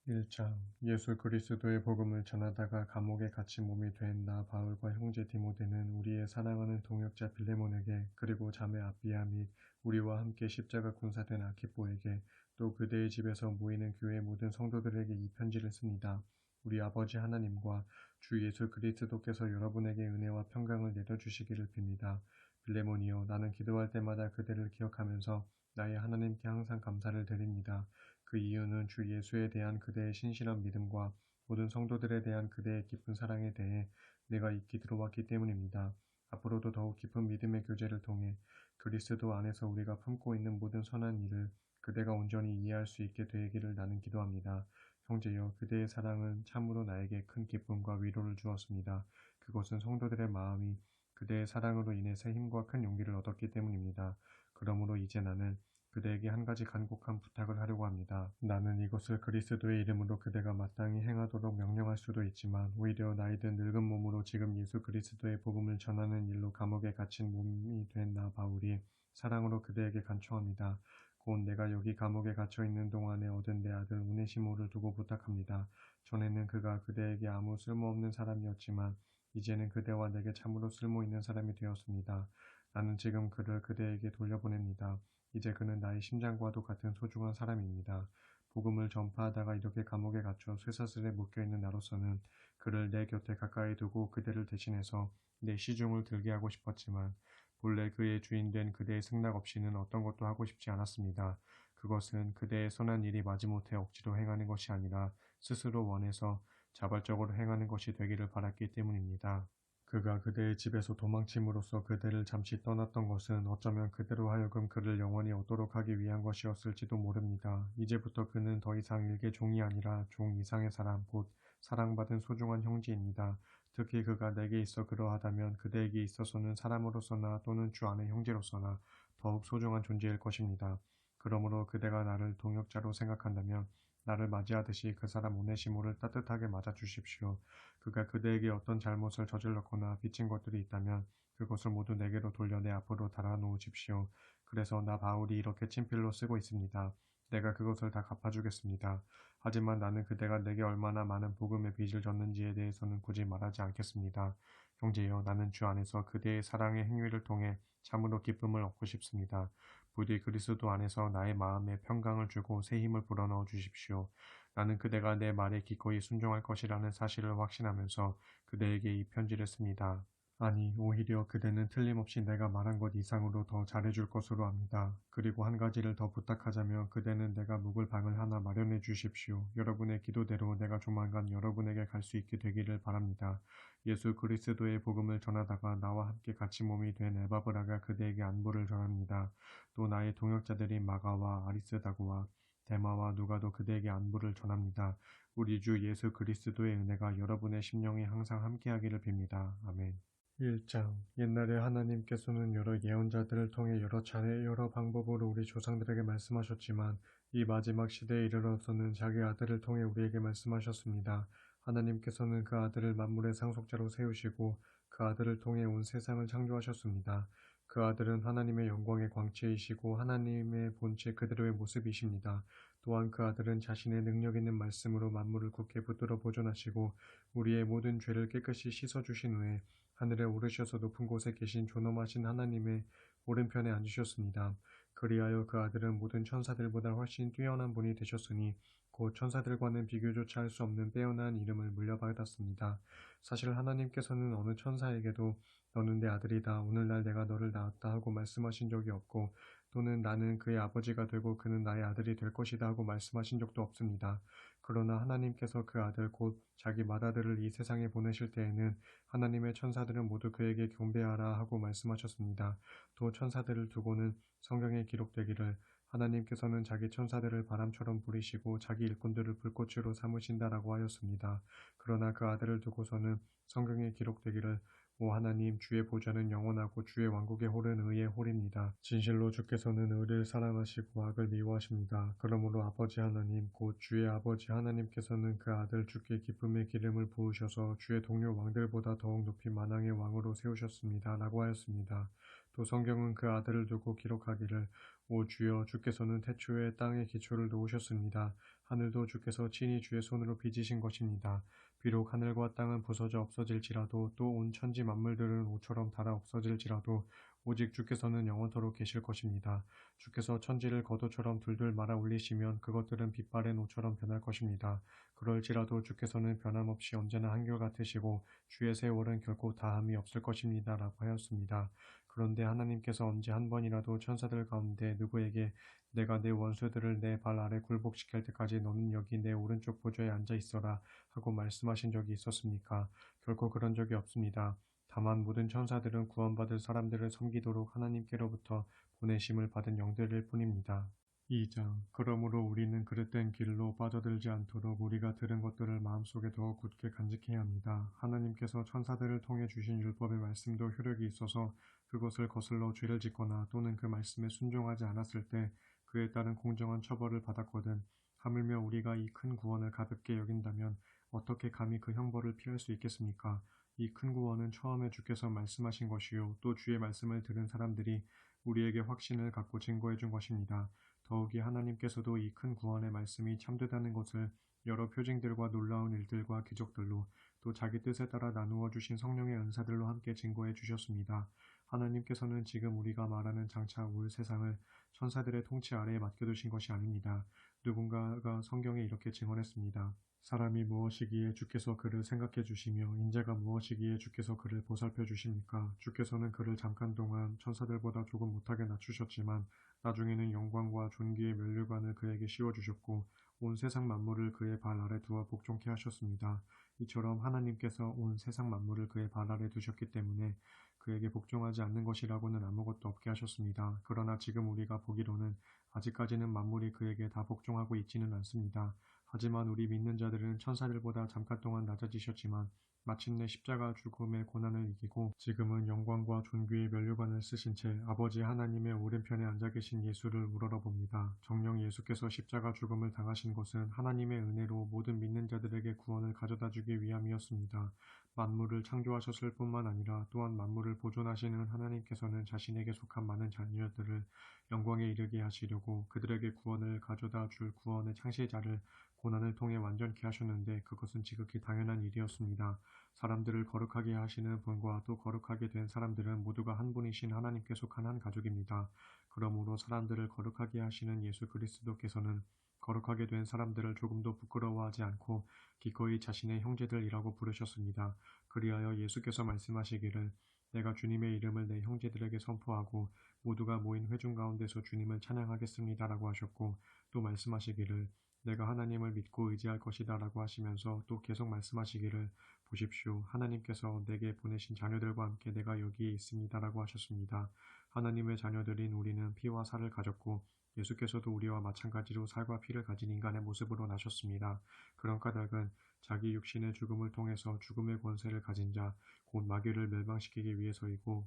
1장 예수 그리스도의 복음을 전하다가 감옥에 갇힌 몸이 된 나 바울과 형제 디모데는 우리의 사랑하는 동역자 빌레몬에게 그리고 자매 아비아 및 우리와 함께 십자가 군사된 아키포에게 또 그대의 집에서 모이는 교회 모든 성도들에게 이 편지를 씁니다. 우리 아버지 하나님과 주 예수 그리스도께서 여러분에게 은혜와 평강을 내려주시기를 빕니다. 빌레몬이여, 나는 기도할 때마다 그대를 기억하면서 나의 하나님께 항상 감사를 드립니다. 그 이유는 주 예수에 대한 그대의 신실한 믿음과 모든 성도들에 대한 그대의 깊은 사랑에 대해 내가 익히 들어왔기 때문입니다. 앞으로도 더욱 깊은 믿음의 교제를 통해 그리스도 안에서 우리가 품고 있는 모든 선한 일을 그대가 온전히 이해할 수 있게 되기를 나는 기도합니다. 형제여, 그대의 사랑은 참으로 나에게 큰 기쁨과 위로를 주었습니다. 그것은 성도들의 마음이 그대의 사랑으로 인해 새 힘과 큰 용기를 얻었기 때문입니다. 그러므로 이제 나는 그대에게 한 가지 간곡한 부탁을 하려고 합니다. 나는 이것을 그리스도의 이름으로 그대가 마땅히 행하도록 명령할 수도 있지만 오히려 나이 든 늙은 몸으로 지금 예수 그리스도의 복음을 전하는 일로 감옥에 갇힌 몸이 된 나 바울이 사랑으로 그대에게 간청합니다. 곧 내가 여기 감옥에 갇혀 있는 동안에 얻은 내 아들 오네시모를 두고 부탁합니다. 전에는 그가 그대에게 아무 쓸모없는 사람이었지만 이제는 그대와 내게 참으로 쓸모 있는 사람이 되었습니다. 나는 지금 그를 그대에게 돌려보냅니다. 이제 그는 나의 심장과도 같은 소중한 사람입니다. 복음을 전파하다가 이렇게 감옥에 갇혀 쇠사슬에 묶여있는 나로서는 그를 내 곁에 가까이 두고 그대를 대신해서 내 시중을 들게 하고 싶었지만 본래 그의 주인된 그대의 승낙 없이는 어떤 것도 하고 싶지 않았습니다. 그것은 그대의 선한 일이 마지못해 억지로 행하는 것이 아니라 스스로 원해서 자발적으로 행하는 것이 되기를 바랐기 때문입니다. 그가 그대의 집에서 도망침으로써 그대를 잠시 떠났던 것은 어쩌면 그대로 하여금 그를 영원히 얻도록 하기 위한 것이었을지도 모릅니다. 이제부터 그는 더 이상 일개 종이 아니라 종 이상의 사람, 곧 사랑받은 소중한 형제입니다. 특히 그가 내게 있어 그러하다면 그대에게 있어서는 사람으로서나 또는 주 안의 형제로서나 더욱 소중한 존재일 것입니다. 그러므로 그대가 나를 동역자로 생각한다면 나를 맞이하듯이 그 사람 오네시모를 따뜻하게 맞아주십시오. 그가 그대에게 어떤 잘못을 저질렀거나 빚진 것들이 있다면 그것을 모두 내게로 돌려 내 앞으로 달아놓으십시오. 그래서 나 바울이 이렇게 친필로 쓰고 있습니다. 내가 그것을 다 갚아주겠습니다. 하지만 나는 그대가 내게 얼마나 많은 복음의 빚을 졌는지에 대해서는 굳이 말하지 않겠습니다. 형제여, 나는 주 안에서 그대의 사랑의 행위를 통해 참으로 기쁨을 얻고 싶습니다. 부디 그리스도 안에서 나의 마음에 평강을 주고 새 힘을 불어넣어 주십시오. 나는 그대가 내 말에 기꺼이 순종할 것이라는 사실을 확신하면서 그대에게 이 편지를 씁니다. 아니, 오히려 그대는 틀림없이 내가 말한 것 이상으로 더 잘해줄 것으로 압니다. 그리고 한 가지를 더 부탁하자면 그대는 내가 묵을 방을 하나 마련해 주십시오. 여러분의 기도대로 내가 조만간 여러분에게 갈 수 있게 되기를 바랍니다. 예수 그리스도의 복음을 전하다가 나와 함께 같이 몸이 된 에바브라가 그대에게 안부를 전합니다. 또 나의 동역자들인 마가와 아리스다고와 데마와 누가도 그대에게 안부를 전합니다. 우리 주 예수 그리스도의 은혜가 여러분의 심령에 항상 함께하기를 빕니다. 아멘. 1장 옛날에 하나님께서는 여러 예언자들을 통해 여러 차례 여러 방법으로 우리 조상들에게 말씀하셨지만 이 마지막 시대에 이르러서는 자기 아들을 통해 우리에게 말씀하셨습니다. 하나님께서는 그 아들을 만물의 상속자로 세우시고 그 아들을 통해 온 세상을 창조하셨습니다. 그 아들은 하나님의 영광의 광채이시고 하나님의 본체 그대로의 모습이십니다. 또한 그 아들은 자신의 능력 있는 말씀으로 만물을 굳게 붙들어 보존하시고 우리의 모든 죄를 깨끗이 씻어주신 후에 하늘에 오르셔서 높은 곳에 계신 존엄하신 하나님의 오른편에 앉으셨습니다. 그리하여 그 아들은 모든 천사들보다 훨씬 뛰어난 분이 되셨으니 곧 천사들과는 비교조차 할 수 없는 빼어난 이름을 물려받았습니다. 사실 하나님께서는 어느 천사에게도 너는 내 아들이다. 오늘날 내가 너를 낳았다 하고 말씀하신 적이 없고 또는 나는 그의 아버지가 되고 그는 나의 아들이 될 것이다 하고 말씀하신 적도 없습니다. 그러나 하나님께서 그 아들 곧 자기 맏아들을 이 세상에 보내실 때에는 하나님의 천사들은 모두 그에게 경배하라 하고 말씀하셨습니다. 또 천사들을 두고는 성경에 기록되기를 하나님께서는 자기 천사들을 바람처럼 부리시고 자기 일꾼들을 불꽃으로 삼으신다라고 하였습니다. 그러나 그 아들을 두고서는 성경에 기록되기를 오 하나님, 주의 보좌는 영원하고 주의 왕국의 홀은 의의 홀입니다. 진실로 주께서는 의를 사랑하시고 악을 미워하십니다. 그러므로 아버지 하나님, 곧 주의 아버지 하나님께서는 그 아들 주께 기쁨의 기름을 부으셔서 주의 동료 왕들보다 더욱 높이 만왕의 왕으로 세우셨습니다. 라고 하였습니다. 또 성경은 그 아들을 두고 기록하기를 오 주여, 주께서는 태초에 땅의 기초를 놓으셨습니다. 하늘도 주께서 친히 주의 손으로 빚으신 것입니다. 비록 하늘과 땅은 부서져 없어질지라도 또 온 천지 만물들은 오처럼 닳아 없어질지라도 오직 주께서는 영원토록 계실 것입니다. 주께서 천지를 거도처럼 둘둘 말아 올리시면 그것들은 빛바랜 옷처럼 변할 것입니다. 그럴지라도 주께서는 변함없이 언제나 한결같으시고 주의 세월은 결코 다함이 없을 것입니다. 라고 하였습니다. 그런데 하나님께서 언제 한 번이라도 천사들 가운데 누구에게 내가 내 원수들을 내 발 아래 굴복시킬 때까지 너는 여기 내 오른쪽 보좌에 앉아 있어라 하고 말씀하신 적이 있었습니까? 결코 그런 적이 없습니다. 다만 모든 천사들은 구원받을 사람들을 섬기도록 하나님께로부터 보내심을 받은 영들일 뿐입니다. 2장. 그러므로 우리는 그릇된 길로 빠져들지 않도록 우리가 들은 것들을 마음속에 더 굳게 간직해야 합니다. 하나님께서 천사들을 통해 주신 율법의 말씀도 효력이 있어서 그것을 거슬러 죄를 짓거나 또는 그 말씀에 순종하지 않았을 때 그에 따른 공정한 처벌을 받았거든. 하물며 우리가 이 큰 구원을 가볍게 여긴다면 어떻게 감히 그 형벌을 피할 수 있겠습니까? 이 큰 구원은 처음에 주께서 말씀하신 것이요 또 주의 말씀을 들은 사람들이 우리에게 확신을 갖고 증거해 준 것입니다. 더욱이 하나님께서도 이 큰 구원의 말씀이 참되다는 것을 여러 표징들과 놀라운 일들과 기적들로 또 자기 뜻에 따라 나누어 주신 성령의 은사들로 함께 증거해 주셨습니다. 하나님께서는 지금 우리가 말하는 장차 올 세상을 천사들의 통치 아래에 맡겨두신 것이 아닙니다. 누군가가 성경에 이렇게 증언했습니다. 사람이 무엇이기에 주께서 그를 생각해 주시며 인자가 무엇이기에 주께서 그를 보살펴 주십니까? 주께서는 그를 잠깐 동안 천사들보다 조금 못하게 낮추셨지만 나중에는 영광과 존귀의 면류관을 그에게 씌워주셨고 온 세상 만물을 그의 발 아래 두어 복종케 하셨습니다. 이처럼 하나님께서 온 세상 만물을 그의 발 아래 두셨기 때문에 그에게 복종하지 않는 것이라고는 아무것도 없게 하셨습니다. 그러나 지금 우리가 보기로는 아직까지는 만물이 그에게 다 복종하고 있지는 않습니다. 하지만 우리 믿는 자들은 천사들보다 잠깐 동안 낮아지셨지만 마침내 십자가 죽음의 고난을 이기고 지금은 영광과 존귀의 면류관을 쓰신 채 아버지 하나님의 오른편에 앉아 계신 예수를 우러러봅니다. 정녕 예수께서 십자가 죽음을 당하신 것은 하나님의 은혜로 모든 믿는 자들에게 구원을 가져다 주기 위함이었습니다. 만물을 창조하셨을 뿐만 아니라 또한 만물을 보존하시는 하나님께서는 자신에게 속한 많은 자녀들을 영광에 이르게 하시려고 그들에게 구원을 가져다 줄 구원의 창시자를 고난을 통해 완전케 하셨는데 그것은 지극히 당연한 일이었습니다. 사람들을 거룩하게 하시는 분과 또 거룩하게 된 사람들은 모두가 한 분이신 하나님께 속한 한 가족입니다. 그러므로 사람들을 거룩하게 하시는 예수 그리스도께서는 거룩하게 된 사람들을 조금도 부끄러워하지 않고 기꺼이 자신의 형제들이라고 부르셨습니다. 그리하여 예수께서 말씀하시기를 내가 주님의 이름을 내 형제들에게 선포하고 모두가 모인 회중 가운데서 주님을 찬양하겠습니다라고 하셨고 또 말씀하시기를 내가 하나님을 믿고 의지할 것이다 라고 하시면서 또 계속 말씀하시기를 보십시오. 하나님께서 내게 보내신 자녀들과 함께 내가 여기에 있습니다 라고 하셨습니다. 하나님의 자녀들인 우리는 피와 살을 가졌고 예수께서도 우리와 마찬가지로 살과 피를 가진 인간의 모습으로 나셨습니다. 그런 까닭은 자기 육신의 죽음을 통해서 죽음의 권세를 가진 자, 곧 마귀를 멸망시키기 위해서이고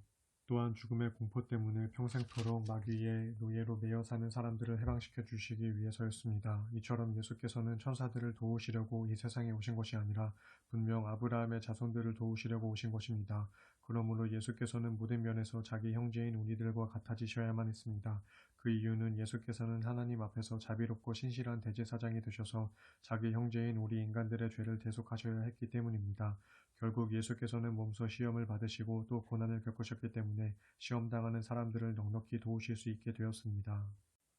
또한 죽음의 공포 때문에 평생토록 마귀의 노예로 매여 사는 사람들을 해방시켜 주시기 위해서였습니다. 이처럼 예수께서는 천사들을 도우시려고 이 세상에 오신 것이 아니라 분명 아브라함의 자손들을 도우시려고 오신 것입니다. 그러므로 예수께서는 모든 면에서 자기 형제인 우리들과 같아지셔야만 했습니다. 그 이유는 예수께서는 하나님 앞에서 자비롭고 신실한 대제사장이 되셔서 자기 형제인 우리 인간들의 죄를 대속하셔야 했기 때문입니다. 결국 예수께서는 몸소 시험을 받으시고 또 고난을 겪으셨기 때문에 시험당하는 사람들을 넉넉히 도우실 수 있게 되었습니다.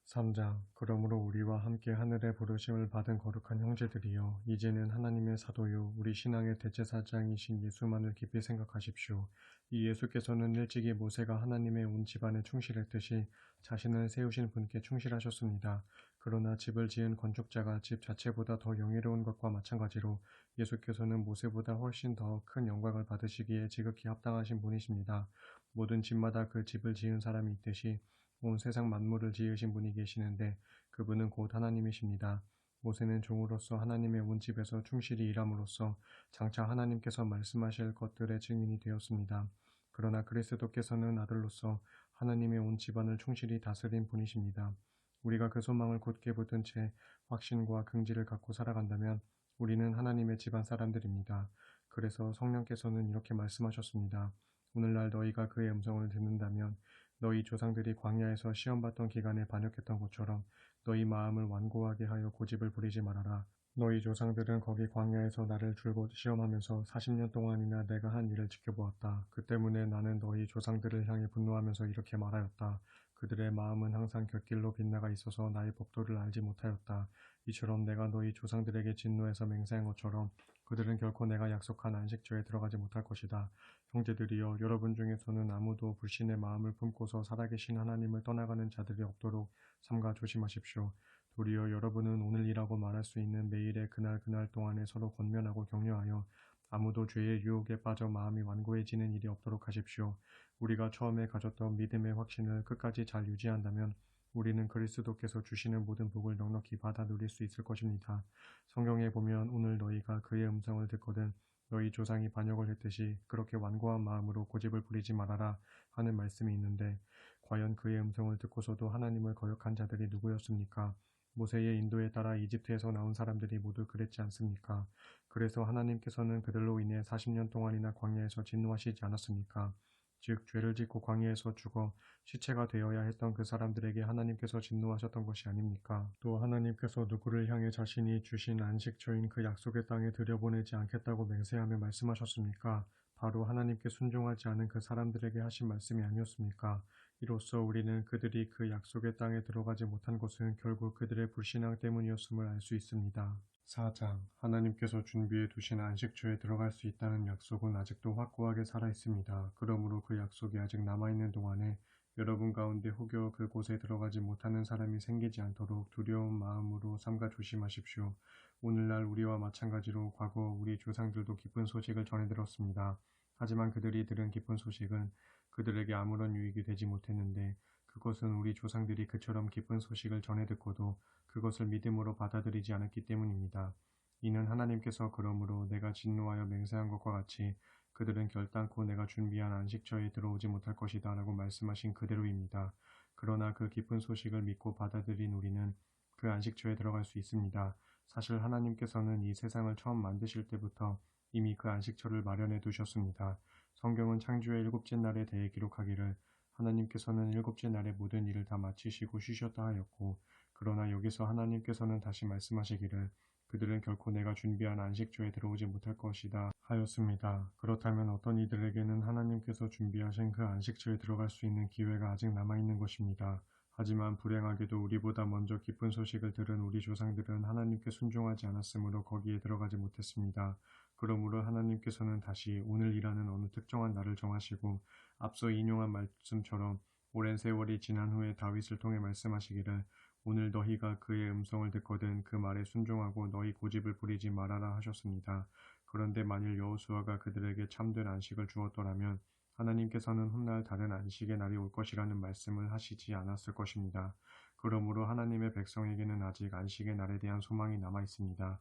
3장. 그러므로 우리와 함께 하늘의 부르심을 받은 거룩한 형제들이여 이제는 하나님의 사도요 우리 신앙의 대제사장이신 예수만을 깊이 생각하십시오. 이 예수께서는 일찍이 모세가 하나님의 온 집안에 충실했듯이 자신을 세우신 분께 충실하셨습니다. 그러나 집을 지은 건축자가 집 자체보다 더 영예로운 것과 마찬가지로 예수께서는 모세보다 훨씬 더 큰 영광을 받으시기에 지극히 합당하신 분이십니다. 모든 집마다 그 집을 지은 사람이 있듯이 온 세상 만물을 지으신 분이 계시는데 그분은 곧 하나님이십니다. 모세는 종으로서 하나님의 온 집에서 충실히 일함으로써 장차 하나님께서 말씀하실 것들의 증인이 되었습니다. 그러나 그리스도께서는 아들로서 하나님의 온 집안을 충실히 다스린 분이십니다. 우리가 그 소망을 곧게 붙든 채 확신과 긍지를 갖고 살아간다면 우리는 하나님의 집안 사람들입니다. 그래서 성령께서는 이렇게 말씀하셨습니다. 오늘날 너희가 그의 음성을 듣는다면 너희 조상들이 광야에서 시험받던 기간에 반역했던 것처럼 너희 마음을 완고하게 하여 고집을 부리지 말아라. 너희 조상들은 거기 광야에서 나를 줄곧 시험하면서 40년 동안이나 내가 한 일을 지켜보았다. 그 때문에 나는 너희 조상들을 향해 분노하면서 이렇게 말하였다. 그들의 마음은 항상 곁길로 빗나가 있어서 나의 법도를 알지 못하였다. 이처럼 내가 너희 조상들에게 진노해서 맹세한 것처럼 그들은 결코 내가 약속한 안식처에 들어가지 못할 것이다. 형제들이여, 여러분 중에서는 아무도 불신의 마음을 품고서 살아계신 하나님을 떠나가는 자들이 없도록 삼가 조심하십시오. 도리어 여러분은 오늘이라고 말할 수 있는 매일의 그날 동안에 서로 권면하고 격려하여 아무도 죄의 유혹에 빠져 마음이 완고해지는 일이 없도록 하십시오. 우리가 처음에 가졌던 믿음의 확신을 끝까지 잘 유지한다면 우리는 그리스도께서 주시는 모든 복을 넉넉히 받아 누릴 수 있을 것입니다. 성경에 보면 오늘 너희가 그의 음성을 듣거든 너희 조상이 반역을 했듯이 그렇게 완고한 마음으로 고집을 부리지 말아라 하는 말씀이 있는데 과연 그의 음성을 듣고서도 하나님을 거역한 자들이 누구였습니까? 모세의 인도에 따라 이집트에서 나온 사람들이 모두 그랬지 않습니까? 그래서 하나님께서는 그들로 인해 40년 동안이나 광야에서 진노하시지 않았습니까? 즉 죄를 짓고 광야에서 죽어 시체가 되어야 했던 그 사람들에게 하나님께서 진노하셨던 것이 아닙니까? 또 하나님께서 누구를 향해 자신이 주신 안식처인 그 약속의 땅에 들여보내지 않겠다고 맹세하며 말씀하셨습니까? 바로 하나님께 순종하지 않은 그 사람들에게 하신 말씀이 아니었습니까? 이로써 우리는 그들이 그 약속의 땅에 들어가지 못한 것은 결국 그들의 불신앙 때문이었음을 알 수 있습니다. 4장 하나님께서 준비해 두신 안식처에 들어갈 수 있다는 약속은 아직도 확고하게 살아 있습니다. 그러므로 그 약속이 아직 남아있는 동안에 여러분 가운데 혹여 그곳에 들어가지 못하는 사람이 생기지 않도록 두려운 마음으로 삼가 조심하십시오. 오늘날 우리와 마찬가지로 과거 우리 조상들도 기쁜 소식을 전해 들었습니다. 하지만 그들이 들은 기쁜 소식은 그들에게 아무런 유익이 되지 못했는데 그것은 우리 조상들이 그처럼 기쁜 소식을 전해 듣고도 그것을 믿음으로 받아들이지 않았기 때문입니다. 이는 하나님께서 그러므로 내가 진노하여 맹세한 것과 같이 그들은 결단코 내가 준비한 안식처에 들어오지 못할 것이다 라고 말씀하신 그대로입니다. 그러나 그 기쁜 소식을 믿고 받아들인 우리는 그 안식처에 들어갈 수 있습니다. 사실 하나님께서는 이 세상을 처음 만드실 때부터 이미 그 안식처를 마련해 두셨습니다. 성경은 창조의 일곱째 날에 대해 기록하기를 하나님께서는 일곱째 날에 모든 일을 다 마치시고 쉬셨다 하였고 그러나 여기서 하나님께서는 다시 말씀하시기를 그들은 결코 내가 준비한 안식처에 들어오지 못할 것이다 하였습니다. 그렇다면 어떤 이들에게는 하나님께서 준비하신 그 안식처에 들어갈 수 있는 기회가 아직 남아있는 것입니다. 하지만 불행하게도 우리보다 먼저 기쁜 소식을 들은 우리 조상들은 하나님께 순종하지 않았으므로 거기에 들어가지 못했습니다. 그러므로 하나님께서는 다시 오늘이라는 어느 특정한 날을 정하시고 앞서 인용한 말씀처럼 오랜 세월이 지난 후에 다윗을 통해 말씀하시기를 오늘 너희가 그의 음성을 듣거든 그 말에 순종하고 너희 고집을 부리지 말아라 하셨습니다. 그런데 만일 여호수아가 그들에게 참된 안식을 주었더라면 하나님께서는 훗날 다른 안식의 날이 올 것이라는 말씀을 하시지 않았을 것입니다. 그러므로 하나님의 백성에게는 아직 안식의 날에 대한 소망이 남아 있습니다.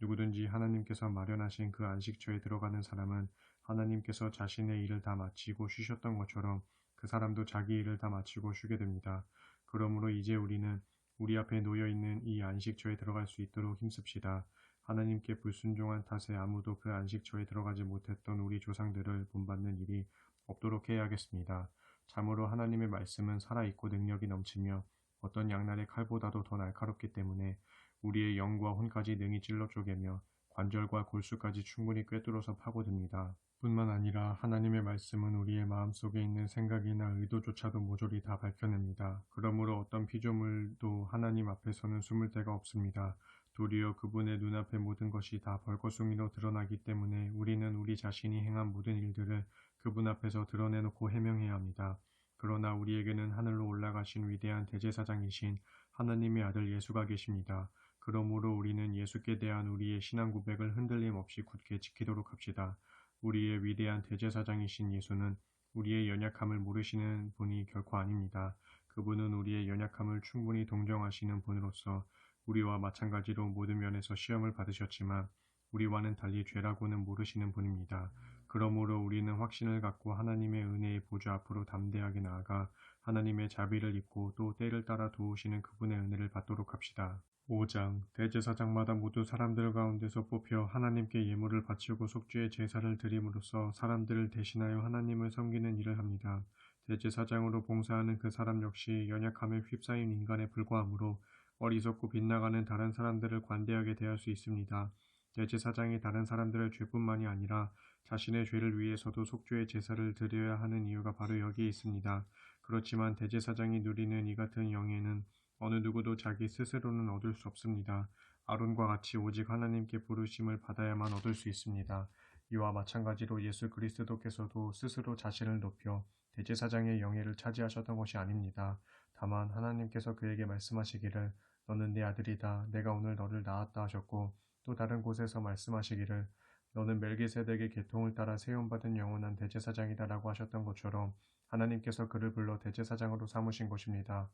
누구든지 하나님께서 마련하신 그 안식처에 들어가는 사람은 하나님께서 자신의 일을 다 마치고 쉬셨던 것처럼 그 사람도 자기 일을 다 마치고 쉬게 됩니다. 그러므로 이제 우리는 우리 앞에 놓여있는 이 안식처에 들어갈 수 있도록 힘씁시다. 하나님께 불순종한 탓에 아무도 그 안식처에 들어가지 못했던 우리 조상들을 본받는 일이 없도록 해야겠습니다. 참으로 하나님의 말씀은 살아있고 능력이 넘치며 어떤 양날의 칼보다도 더 날카롭기 때문에 우리의 영과 혼까지 능히 찔러 쪼개며 관절과 골수까지 충분히 꿰뚫어서 파고듭니다. 뿐만 아니라 하나님의 말씀은 우리의 마음속에 있는 생각이나 의도조차도 모조리 다 밝혀냅니다. 그러므로 어떤 피조물도 하나님 앞에서는 숨을 데가 없습니다. 도리어 그분의 눈앞에 모든 것이 다 벌거숭이로 드러나기 때문에 우리는 우리 자신이 행한 모든 일들을 그분 앞에서 드러내놓고 해명해야 합니다. 그러나 우리에게는 하늘로 올라가신 위대한 대제사장이신 하나님의 아들 예수가 계십니다. 그러므로 우리는 예수께 대한 우리의 신앙 고백을 흔들림 없이 굳게 지키도록 합시다. 우리의 위대한 대제사장이신 예수는 우리의 연약함을 모르시는 분이 결코 아닙니다. 그분은 우리의 연약함을 충분히 동정하시는 분으로서 우리와 마찬가지로 모든 면에서 시험을 받으셨지만 우리와는 달리 죄라고는 모르시는 분입니다. 그러므로 우리는 확신을 갖고 하나님의 은혜의 보좌 앞으로 담대하게 나아가 하나님의 자비를 입고 또 때를 따라 도우시는 그분의 은혜를 받도록 합시다. 5장 대제사장마다 모두 사람들 가운데서 뽑혀 하나님께 예물을 바치고 속죄의 제사를 드림으로써 사람들을 대신하여 하나님을 섬기는 일을 합니다. 대제사장으로 봉사하는 그 사람 역시 연약함에 휩싸인 인간에 불과하므로 어리석고 빗나가는 다른 사람들을 관대하게 대할 수 있습니다. 대제사장이 다른 사람들의 죄뿐만이 아니라 자신의 죄를 위해서도 속죄의 제사를 드려야 하는 이유가 바로 여기에 있습니다. 그렇지만 대제사장이 누리는 이 같은 영예는 어느 누구도 자기 스스로는 얻을 수 없습니다. 아론과 같이 오직 하나님께 부르심을 받아야만 얻을 수 있습니다. 이와 마찬가지로 예수 그리스도께서도 스스로 자신을 높여 대제사장의 영예를 차지하셨던 것이 아닙니다. 다만 하나님께서 그에게 말씀하시기를 너는 내 아들이다. 내가 오늘 너를 낳았다 하셨고 또 다른 곳에서 말씀하시기를 너는 멜기세덱의 계통을 따라 세움받은 영원한 대제사장이다라고 하셨던 것처럼 하나님께서 그를 불러 대제사장으로 삼으신 것입니다.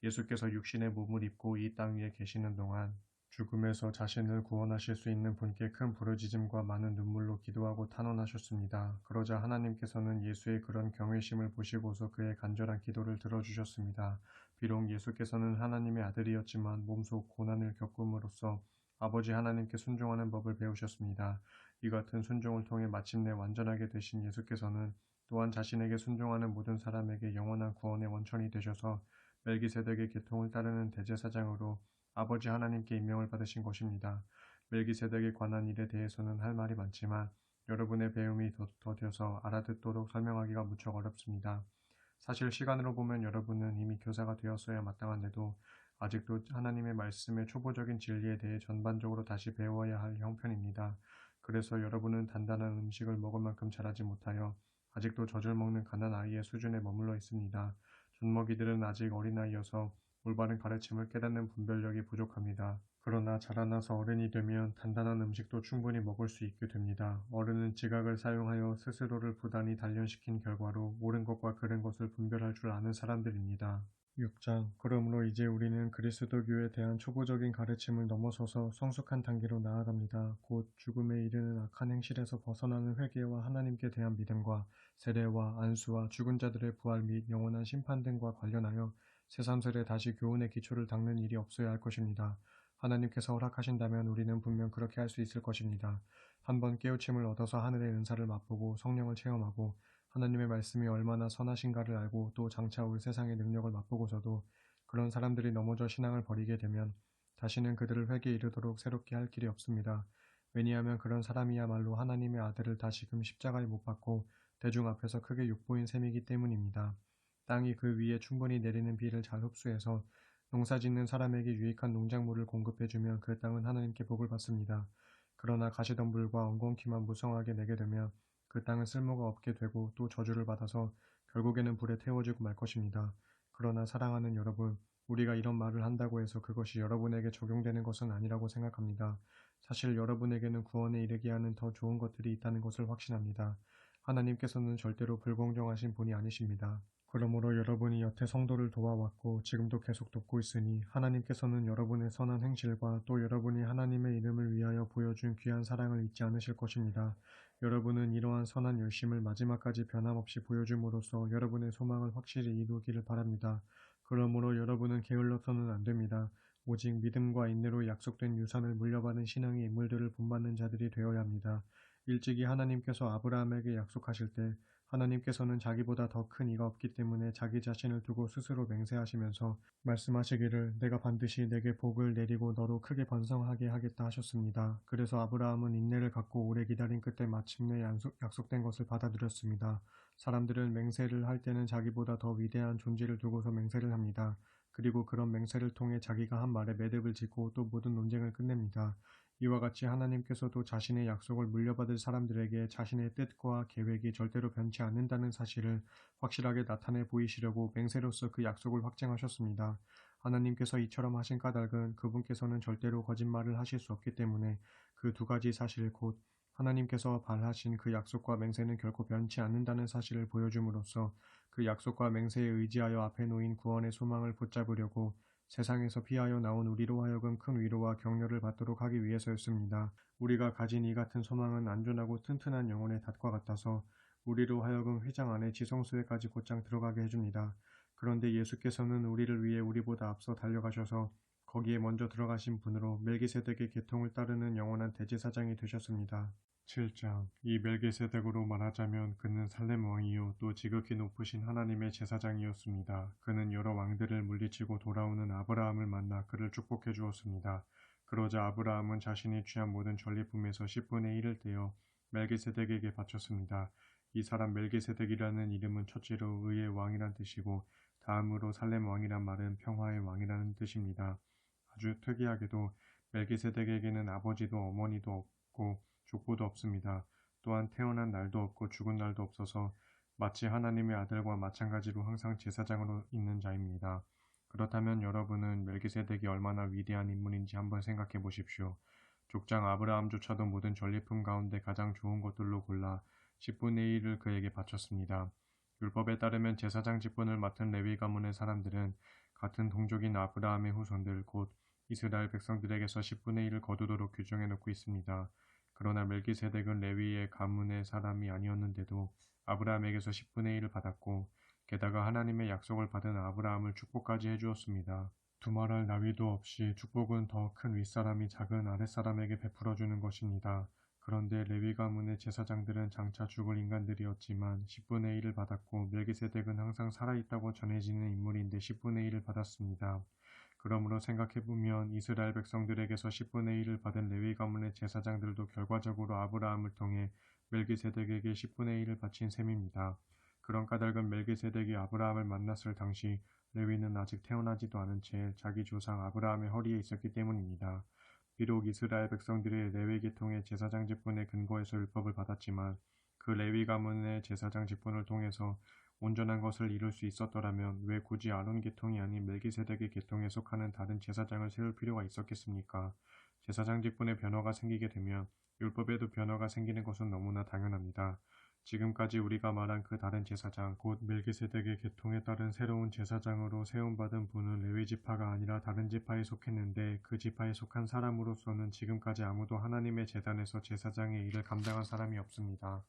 예수께서 육신의 몸을 입고 이 땅 위에 계시는 동안 죽음에서 자신을 구원하실 수 있는 분께 큰 부르짖음과 많은 눈물로 기도하고 탄원하셨습니다. 그러자 하나님께서는 예수의 그런 경외심을 보시고서 그의 간절한 기도를 들어주셨습니다. 비록 예수께서는 하나님의 아들이었지만 몸소 고난을 겪음으로써 아버지 하나님께 순종하는 법을 배우셨습니다. 이 같은 순종을 통해 마침내 완전하게 되신 예수께서는 또한 자신에게 순종하는 모든 사람에게 영원한 구원의 원천이 되셔서 멜기세덱의 계통을 따르는 대제사장으로 아버지 하나님께 임명을 받으신 것입니다. 멜기세덱에 관한 일에 대해서는 할 말이 많지만 여러분의 배움이 더뎌서 알아듣도록 설명하기가 무척 어렵습니다. 사실 시간으로 보면 여러분은 이미 교사가 되었어야 마땅한데도 아직도 하나님의 말씀의 초보적인 진리에 대해 전반적으로 다시 배워야 할 형편입니다. 그래서 여러분은 단단한 음식을 먹을 만큼 자라지 못하여 아직도 젖을 먹는 가난아이의 수준에 머물러 있습니다. 젖먹이들은 아직 어린아이여서 올바른 가르침을 깨닫는 분별력이 부족합니다. 그러나 자라나서 어른이 되면 단단한 음식도 충분히 먹을 수 있게 됩니다. 어른은 지각을 사용하여 스스로를 부단히 단련시킨 결과로 옳은 것과 그른 것을 분별할 줄 아는 사람들입니다. 6장 그러므로 이제 우리는 그리스도교에 대한 초보적인 가르침을 넘어서서 성숙한 단계로 나아갑니다. 곧 죽음에 이르는 악한 행실에서 벗어나는 회개와 하나님께 대한 믿음과 세례와 안수와 죽은 자들의 부활 및 영원한 심판 등과 관련하여 새삼스레 다시 교훈의 기초를 닦는 일이 없어야 할 것입니다. 하나님께서 허락하신다면 우리는 분명 그렇게 할 수 있을 것입니다. 한번 깨우침을 얻어서 하늘의 은사를 맛보고 성령을 체험하고 하나님의 말씀이 얼마나 선하신가를 알고 또 장차 올 세상의 능력을 맛보고서도 그런 사람들이 넘어져 신앙을 버리게 되면 다시는 그들을 회개에 이르도록 새롭게 할 길이 없습니다. 왜냐하면 그런 사람이야말로 하나님의 아들을 다시금 십자가에 못 박고 대중 앞에서 크게 욕보인 셈이기 때문입니다. 땅이 그 위에 충분히 내리는 비를 잘 흡수해서 농사 짓는 사람에게 유익한 농작물을 공급해주면 그 땅은 하나님께 복을 받습니다. 그러나 가시덤불과 엉겅퀴만 무성하게 내게 되면 그 땅은 쓸모가 없게 되고 또 저주를 받아서 결국에는 불에 태워지고 말 것입니다. 그러나 사랑하는 여러분, 우리가 이런 말을 한다고 해서 그것이 여러분에게 적용되는 것은 아니라고 생각합니다. 사실 여러분에게는 구원에 이르게 하는 더 좋은 것들이 있다는 것을 확신합니다. 하나님께서는 절대로 불공정하신 분이 아니십니다. 그러므로 여러분이 여태 성도를 도와왔고 지금도 계속 돕고 있으니 하나님께서는 여러분의 선한 행실과 또 여러분이 하나님의 이름을 위하여 보여준 귀한 사랑을 잊지 않으실 것입니다. 여러분은 이러한 선한 열심을 마지막까지 변함없이 보여줌으로써 여러분의 소망을 확실히 이루기를 바랍니다. 그러므로 여러분은 게을러서는 안 됩니다. 오직 믿음과 인내로 약속된 유산을 물려받은 신앙의 인물들을 본받는 자들이 되어야 합니다. 일찍이 하나님께서 아브라함에게 약속하실 때 하나님께서는 자기보다 더 큰 이가 없기 때문에 자기 자신을 두고 스스로 맹세하시면서 말씀하시기를 내가 반드시 내게 복을 내리고 너로 크게 번성하게 하겠다 하셨습니다. 그래서 아브라함은 인내를 갖고 오래 기다린 끝에 마침내 약속된 것을 받아들였습니다. 사람들은 맹세를 할 때는 자기보다 더 위대한 존재를 두고서 맹세를 합니다. 그리고 그런 맹세를 통해 자기가 한 말에 매듭을 짓고 또 모든 논쟁을 끝냅니다. 이와 같이 하나님께서도 자신의 약속을 물려받을 사람들에게 자신의 뜻과 계획이 절대로 변치 않는다는 사실을 확실하게 나타내 보이시려고 맹세로서 그 약속을 확증하셨습니다. 하나님께서 이처럼 하신 까닭은 그분께서는 절대로 거짓말을 하실 수 없기 때문에 그 두 가지 사실 곧 하나님께서 발하신 그 약속과 맹세는 결코 변치 않는다는 사실을 보여줌으로써 그 약속과 맹세에 의지하여 앞에 놓인 구원의 소망을 붙잡으려고 세상에서 피하여 나온 우리로 하여금 큰 위로와 격려를 받도록 하기 위해서였습니다. 우리가 가진 이 같은 소망은 안전하고 튼튼한 영혼의 닷과 같아서 우리로 하여금 휘장 안에 지성소에까지 곧장 들어가게 해줍니다. 그런데 예수께서는 우리를 위해 우리보다 앞서 달려가셔서 거기에 먼저 들어가신 분으로 멜기세덱의 계통을 따르는 영원한 대제사장이 되셨습니다. 7장 이 멜기세덱으로 말하자면 그는 살렘 왕이요 또 지극히 높으신 하나님의 제사장이었습니다. 그는 여러 왕들을 물리치고 돌아오는 아브라함을 만나 그를 축복해 주었습니다. 그러자 아브라함은 자신이 취한 모든 전리품에서 10분의 1을 떼어 멜기세덱에게 바쳤습니다. 이 사람 멜기세덱이라는 이름은 첫째로 의의 왕이란 뜻이고 다음으로 살렘 왕이란 말은 평화의 왕이라는 뜻입니다. 아주 특이하게도 멜기세덱에게는 아버지도 어머니도 없고 족보도 없습니다. 또한 태어난 날도 없고 죽은 날도 없어서 마치 하나님의 아들과 마찬가지로 항상 제사장으로 있는 자입니다. 그렇다면 여러분은 멜기세덱이 얼마나 위대한 인물인지 한번 생각해 보십시오. 족장 아브라함조차도 모든 전리품 가운데 가장 좋은 것들로 골라 10분의 1을 그에게 바쳤습니다. 율법에 따르면 제사장 직분을 맡은 레위 가문의 사람들은 같은 동족인 아브라함의 후손들 곧 이스라엘 백성들에게서 10분의 1을 거두도록 규정해 놓고 있습니다. 그러나 멜기세덱은 레위의 가문의 사람이 아니었는데도 아브라함에게서 10분의 1을 받았고 게다가 하나님의 약속을 받은 아브라함을 축복까지 해주었습니다. 두말할 나위도 없이 축복은 더 큰 윗사람이 작은 아랫사람에게 베풀어주는 것입니다. 그런데 레위 가문의 제사장들은 장차 죽을 인간들이었지만 10분의 1을 받았고 멜기세덱은 항상 살아있다고 전해지는 인물인데 10분의 1을 받았습니다. 그러므로 생각해보면 이스라엘 백성들에게서 10분의 1을 받은 레위 가문의 제사장들도 결과적으로 아브라함을 통해 멜기세덱에게 10분의 1을 바친 셈입니다. 그런 까닭은 멜기세덱이 아브라함을 만났을 당시 레위는 아직 태어나지도 않은 채 자기 조상 아브라함의 허리에 있었기 때문입니다. 비록 이스라엘 백성들이 레위 계통의 제사장 직분에 근거해서 율법을 받았지만 그 레위 가문의 제사장 직분을 통해서 온전한 것을 이룰 수 있었더라면 왜 굳이 아론 계통이 아닌 멜기세덱의 계통에 속하는 다른 제사장을 세울 필요가 있었겠습니까? 제사장 직분에 변화가 생기게 되면 율법에도 변화가 생기는 것은 너무나 당연합니다. 지금까지 우리가 말한 그 다른 제사장, 곧 멜기세덱의 계통에 따른 새로운 제사장으로 세움받은 분은 레위 지파가 아니라 다른 지파에 속했는데 그 지파에 속한 사람으로서는 지금까지 아무도 하나님의 제단에서 제사장의 일을 감당한 사람이 없습니다.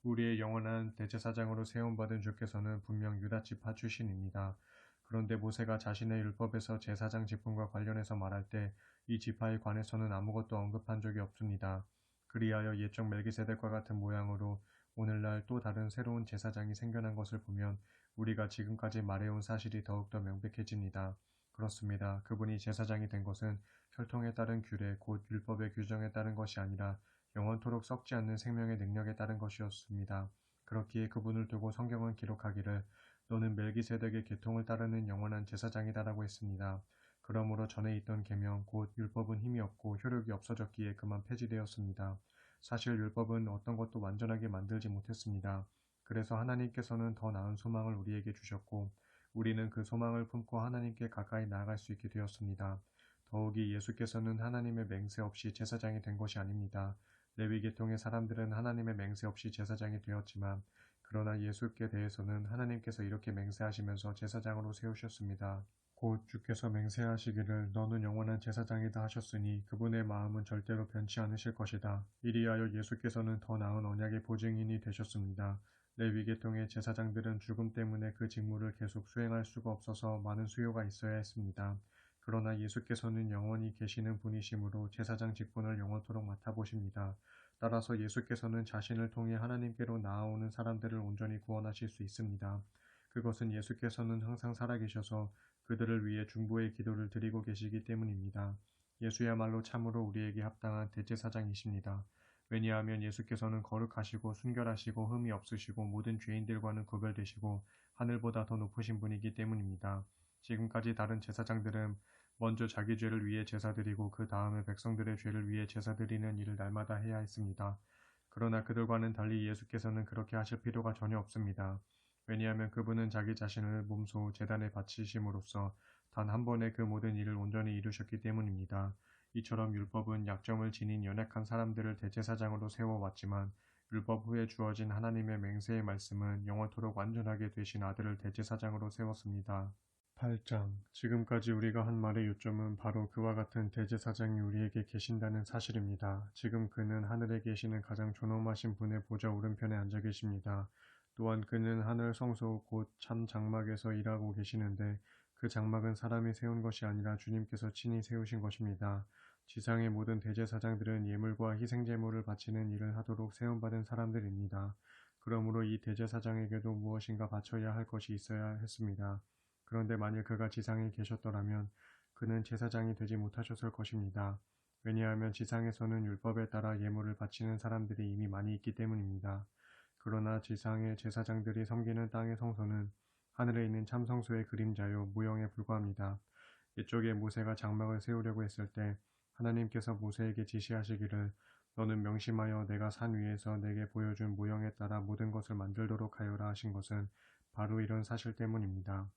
우리의 영원한 대제사장으로 세움받은 주께서는 분명 유다 지파 출신입니다. 그런데 모세가 자신의 율법에서 제사장 직분과 관련해서 말할 때 이 지파에 관해서는 아무것도 언급한 적이 없습니다. 그리하여 옛적 멜기세덱과 같은 모양으로 오늘날 또 다른 새로운 제사장이 생겨난 것을 보면 우리가 지금까지 말해온 사실이 더욱더 명백해집니다. 그렇습니다. 그분이 제사장이 된 것은 혈통에 따른 규례, 곧 율법의 규정에 따른 것이 아니라 영원토록 썩지 않는 생명의 능력에 따른 것이었습니다. 그렇기에 그분을 두고 성경은 기록하기를 너는 멜기세덱의 계통을 따르는 영원한 제사장이다라고 했습니다. 그러므로 전에 있던 계명 곧 율법은 힘이 없고 효력이 없어졌기에 그만 폐지되었습니다. 사실 율법은 어떤 것도 완전하게 만들지 못했습니다. 그래서 하나님께서는 더 나은 소망을 우리에게 주셨고 우리는 그 소망을 품고 하나님께 가까이 나아갈 수 있게 되었습니다. 더욱이 예수께서는 하나님의 맹세 없이 제사장이 된 것이 아닙니다. 레위 계통의 사람들은 하나님의 맹세 없이 제사장이 되었지만 그러나 예수께 대해서는 하나님께서 이렇게 맹세하시면서 제사장으로 세우셨습니다. 곧 주께서 맹세하시기를 너는 영원한 제사장이다 하셨으니 그분의 마음은 절대로 변치 않으실 것이다. 이리하여 예수께서는 더 나은 언약의 보증인이 되셨습니다. 레위 계통의 제사장들은 죽음 때문에 그 직무를 계속 수행할 수가 없어서 많은 수요가 있어야 했습니다. 그러나 예수께서는 영원히 계시는 분이시므로 제사장 직분을 영원토록 맡아보십니다. 따라서 예수께서는 자신을 통해 하나님께로 나아오는 사람들을 온전히 구원하실 수 있습니다. 그것은 예수께서는 항상 살아계셔서 그들을 위해 중보의 기도를 드리고 계시기 때문입니다. 예수야말로 참으로 우리에게 합당한 대제사장이십니다. 왜냐하면 예수께서는 거룩하시고 순결하시고 흠이 없으시고 모든 죄인들과는 구별되시고 하늘보다 더 높으신 분이기 때문입니다. 지금까지 다른 제사장들은 먼저 자기 죄를 위해 제사드리고 그 다음에 백성들의 죄를 위해 제사드리는 일을 날마다 해야 했습니다. 그러나 그들과는 달리 예수께서는 그렇게 하실 필요가 전혀 없습니다. 왜냐하면 그분은 자기 자신을 몸소 제단에 바치심으로써 단 한 번에 그 모든 일을 온전히 이루셨기 때문입니다. 이처럼 율법은 약점을 지닌 연약한 사람들을 대제사장으로 세워왔지만 율법 후에 주어진 하나님의 맹세의 말씀은 영원토록 완전하게 되신 아들을 대제사장으로 세웠습니다. 8장 지금까지 우리가 한 말의 요점은 바로 그와 같은 대제사장이 우리에게 계신다는 사실입니다. 지금 그는 하늘에 계시는 가장 존엄하신 분의 보좌 오른편에 앉아 계십니다. 또한 그는 하늘 성소 곧 참 장막에서 일하고 계시는데 그 장막은 사람이 세운 것이 아니라 주님께서 친히 세우신 것입니다. 지상의 모든 대제사장들은 예물과 희생제물을 바치는 일을 하도록 세움받은 사람들입니다. 그러므로 이 대제사장에게도 무엇인가 바쳐야 할 것이 있어야 했습니다. 그런데 만일 그가 지상에 계셨더라면 그는 제사장이 되지 못하셨을 것입니다. 왜냐하면 지상에서는 율법에 따라 예물을 바치는 사람들이 이미 많이 있기 때문입니다. 그러나 지상의 제사장들이 섬기는 땅의 성소는 하늘에 있는 참성소의 그림자요 무형에 불과합니다. 이쪽에 모세가 장막을 세우려고 했을 때 하나님께서 모세에게 지시하시기를 너는 명심하여 내가 산 위에서 내게 보여준 모형에 따라 모든 것을 만들도록 하여라 하신 것은 바로 이런 사실 때문입니다.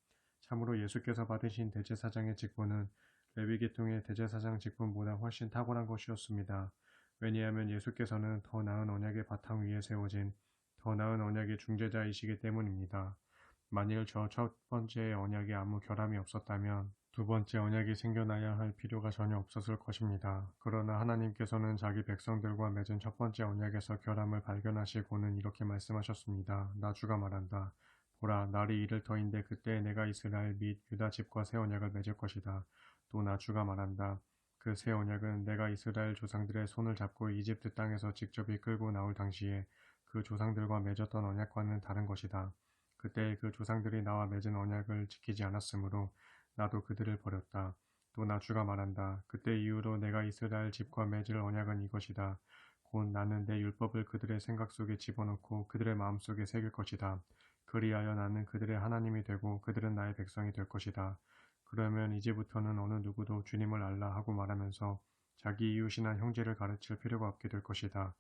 참으로 예수께서 받으신 대제사장의 직분은 레위기통의 대제사장 직분보다 훨씬 탁월한 것이었습니다. 왜냐하면 예수께서는 더 나은 언약의 바탕 위에 세워진 더 나은 언약의 중재자이시기 때문입니다. 만일 저 첫 번째 언약에 아무 결함이 없었다면 두 번째 언약이 생겨나야 할 필요가 전혀 없었을 것입니다. 그러나 하나님께서는 자기 백성들과 맺은 첫 번째 언약에서 결함을 발견하시고는 이렇게 말씀하셨습니다. 나 주가 말한다. 보라, 날이 이를 터인데 그때 내가 이스라엘 및 유다 집과 새 언약을 맺을 것이다. 또 나 주가 말한다. 그 새 언약은 내가 이스라엘 조상들의 손을 잡고 이집트 땅에서 직접 이끌고 나올 당시에 그 조상들과 맺었던 언약과는 다른 것이다. 그때 그 조상들이 나와 맺은 언약을 지키지 않았으므로 나도 그들을 버렸다. 또 나 주가 말한다. 그때 이후로 내가 이스라엘 집과 맺을 언약은 이것이다. 곧 나는 내 율법을 그들의 생각 속에 집어넣고 그들의 마음 속에 새길 것이다. 그리하여 나는 그들의 하나님이 되고 그들은 나의 백성이 될 것이다. 그러면 이제부터는 어느 누구도 주님을 알라 하고 말하면서 자기 이웃이나 형제를 가르칠 필요가 없게 될 것이다.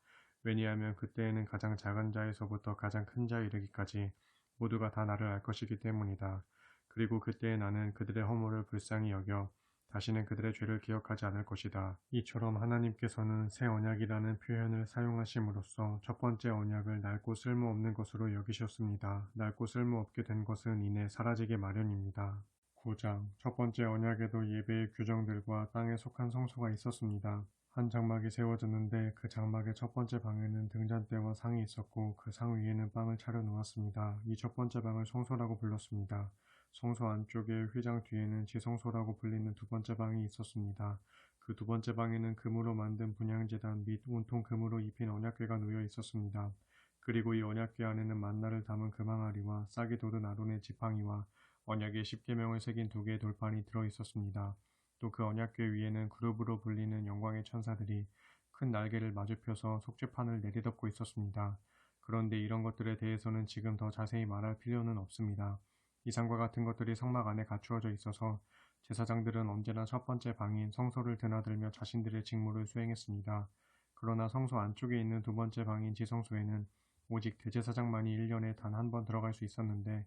왜냐하면 그때에는 가장 작은 자에서부터 가장 큰 자에 이르기까지 모두가 다 나를 알 것이기 때문이다. 그리고 그때에 나는 그들의 허물을 불쌍히 여겨 다시는 그들의 죄를 기억하지 않을 것이다. 이처럼 하나님께서는 새 언약이라는 표현을 사용하심으로써 첫 번째 언약을 낡고 쓸모없는 것으로 여기셨습니다. 낡고 쓸모없게 된 것은 이내 사라지게 마련입니다. 9장 첫 번째 언약에도 예배의 규정들과 땅에 속한 성소가 있었습니다. 한 장막이 세워졌는데 그 장막의 첫 번째 방에는 등잔대와 상이 있었고 그 상 위에는 빵을 차려 놓았습니다. 이 첫 번째 방을 성소라고 불렀습니다. 성소 안쪽의 휘장 뒤에는 지성소라고 불리는 두 번째 방이 있었습니다. 그 두 번째 방에는 금으로 만든 분향제단 및 온통 금으로 입힌 언약궤가 놓여 있었습니다. 그리고 이 언약궤 안에는 만나를 담은 금항아리와 싹이 돋은 아론의 지팡이와 언약의 십계명을 새긴 두 개의 돌판이 들어 있었습니다. 또 그 언약궤 위에는 그룹으로 불리는 영광의 천사들이 큰 날개를 마주펴서 속죄판을 내리덮고 있었습니다. 그런데 이런 것들에 대해서는 지금 더 자세히 말할 필요는 없습니다. 이상과 같은 것들이 성막 안에 갖추어져 있어서 제사장들은 언제나 첫 번째 방인 성소를 드나들며 자신들의 직무를 수행했습니다. 그러나 성소 안쪽에 있는 두 번째 방인 지성소에는 오직 대제사장만이 1년에 단 한 번 들어갈 수 있었는데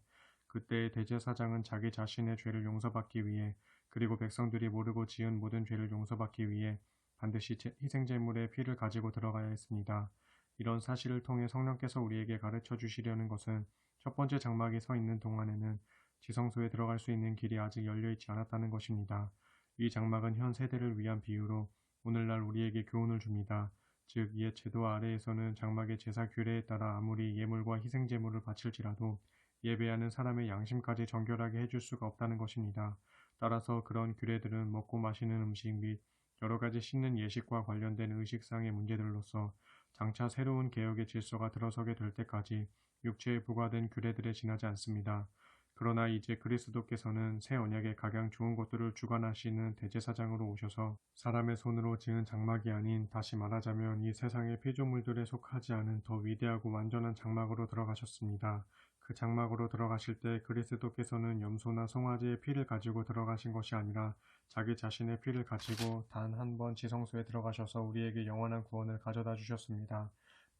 그때의 대제사장은 자기 자신의 죄를 용서받기 위해 그리고 백성들이 모르고 지은 모든 죄를 용서받기 위해 반드시 희생제물의 피를 가지고 들어가야 했습니다. 이런 사실을 통해 성령께서 우리에게 가르쳐 주시려는 것은 첫 번째 장막이 서 있는 동안에는 지성소에 들어갈 수 있는 길이 아직 열려 있지 않았다는 것입니다. 이 장막은 현 세대를 위한 비유로 오늘날 우리에게 교훈을 줍니다. 즉, 옛 제도 아래에서는 장막의 제사 규례에 따라 아무리 예물과 희생제물을 바칠지라도 예배하는 사람의 양심까지 정결하게 해줄 수가 없다는 것입니다. 따라서 그런 규례들은 먹고 마시는 음식 및 여러 가지 씻는 예식과 관련된 의식상의 문제들로서 장차 새로운 개혁의 질서가 들어서게 될 때까지 육체에 부과된 규례들에 지나지 않습니다. 그러나 이제 그리스도께서는 새 언약의 각양 좋은 것들을 주관하시는 대제사장으로 오셔서 사람의 손으로 지은 장막이 아닌 다시 말하자면 이 세상의 피조물들에 속하지 않은 더 위대하고 완전한 장막으로 들어가셨습니다. 그 장막으로 들어가실 때 그리스도께서는 염소나 송아지의 피를 가지고 들어가신 것이 아니라 자기 자신의 피를 가지고 단 한 번 지성소에 들어가셔서 우리에게 영원한 구원을 가져다 주셨습니다.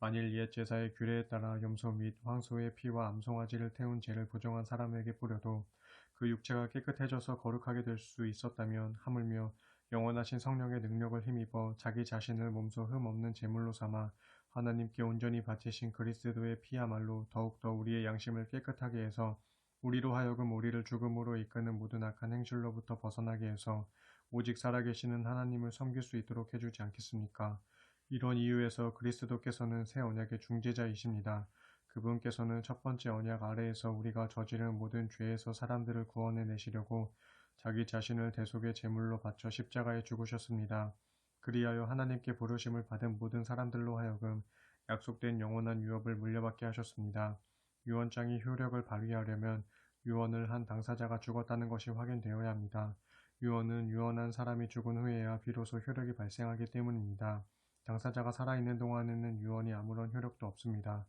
만일 옛 제사의 규례에 따라 염소 및 황소의 피와 암송아지를 태운 죄를 부정한 사람에게 뿌려도 그 육체가 깨끗해져서 거룩하게 될 수 있었다면 하물며 영원하신 성령의 능력을 힘입어 자기 자신을 몸소 흠 없는 제물로 삼아 하나님께 온전히 바치신 그리스도의 피야말로 더욱더 우리의 양심을 깨끗하게 해서 우리로 하여금 우리를 죽음으로 이끄는 모든 악한 행실로부터 벗어나게 해서 오직 살아계시는 하나님을 섬길 수 있도록 해주지 않겠습니까? 이런 이유에서 그리스도께서는 새 언약의 중재자이십니다. 그분께서는 첫 번째 언약 아래에서 우리가 저지른 모든 죄에서 사람들을 구원해 내시려고 자기 자신을 대속의 제물로 바쳐 십자가에 죽으셨습니다. 그리하여 하나님께 부르심을 받은 모든 사람들로 하여금 약속된 영원한 유업을 물려받게 하셨습니다. 유언장이 효력을 발휘하려면 유언을 한 당사자가 죽었다는 것이 확인되어야 합니다. 유언은 유언한 사람이 죽은 후에야 비로소 효력이 발생하기 때문입니다. 당사자가 살아있는 동안에는 유언이 아무런 효력도 없습니다.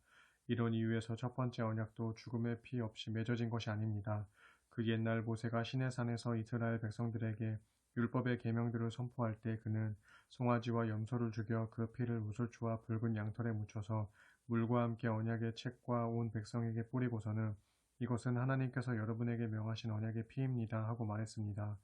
이런 이유에서 첫 번째 언약도 죽음의 피 없이 맺어진 것이 아닙니다. 그 옛날 모세가 시내산에서 이스라엘 백성들에게 율법의 계명들을 선포할 때 그는 송아지와 염소를 죽여 그 피를 우슬초와 붉은 양털에 묻혀서 물과 함께 언약의 책과 온 백성에게 뿌리고서는 이것은 하나님께서 여러분에게 명하신 언약의 피입니다 하고 말했습니다.